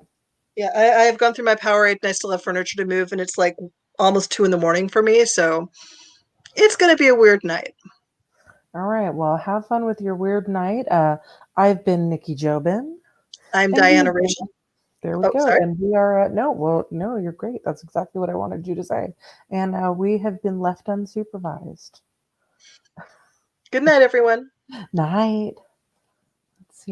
Yeah, I have gone through my Powerade and I still have furniture to move, and it's like almost 2 a.m. for me, so it's going to be a weird night. All right, well, have fun with your weird night. I've been Nikki Jobin. I'm Diana Rachel. There we go. Sorry. And we are, no, you're great. That's exactly what I wanted you to say. And we have been left unsupervised. Good night, everyone. Night.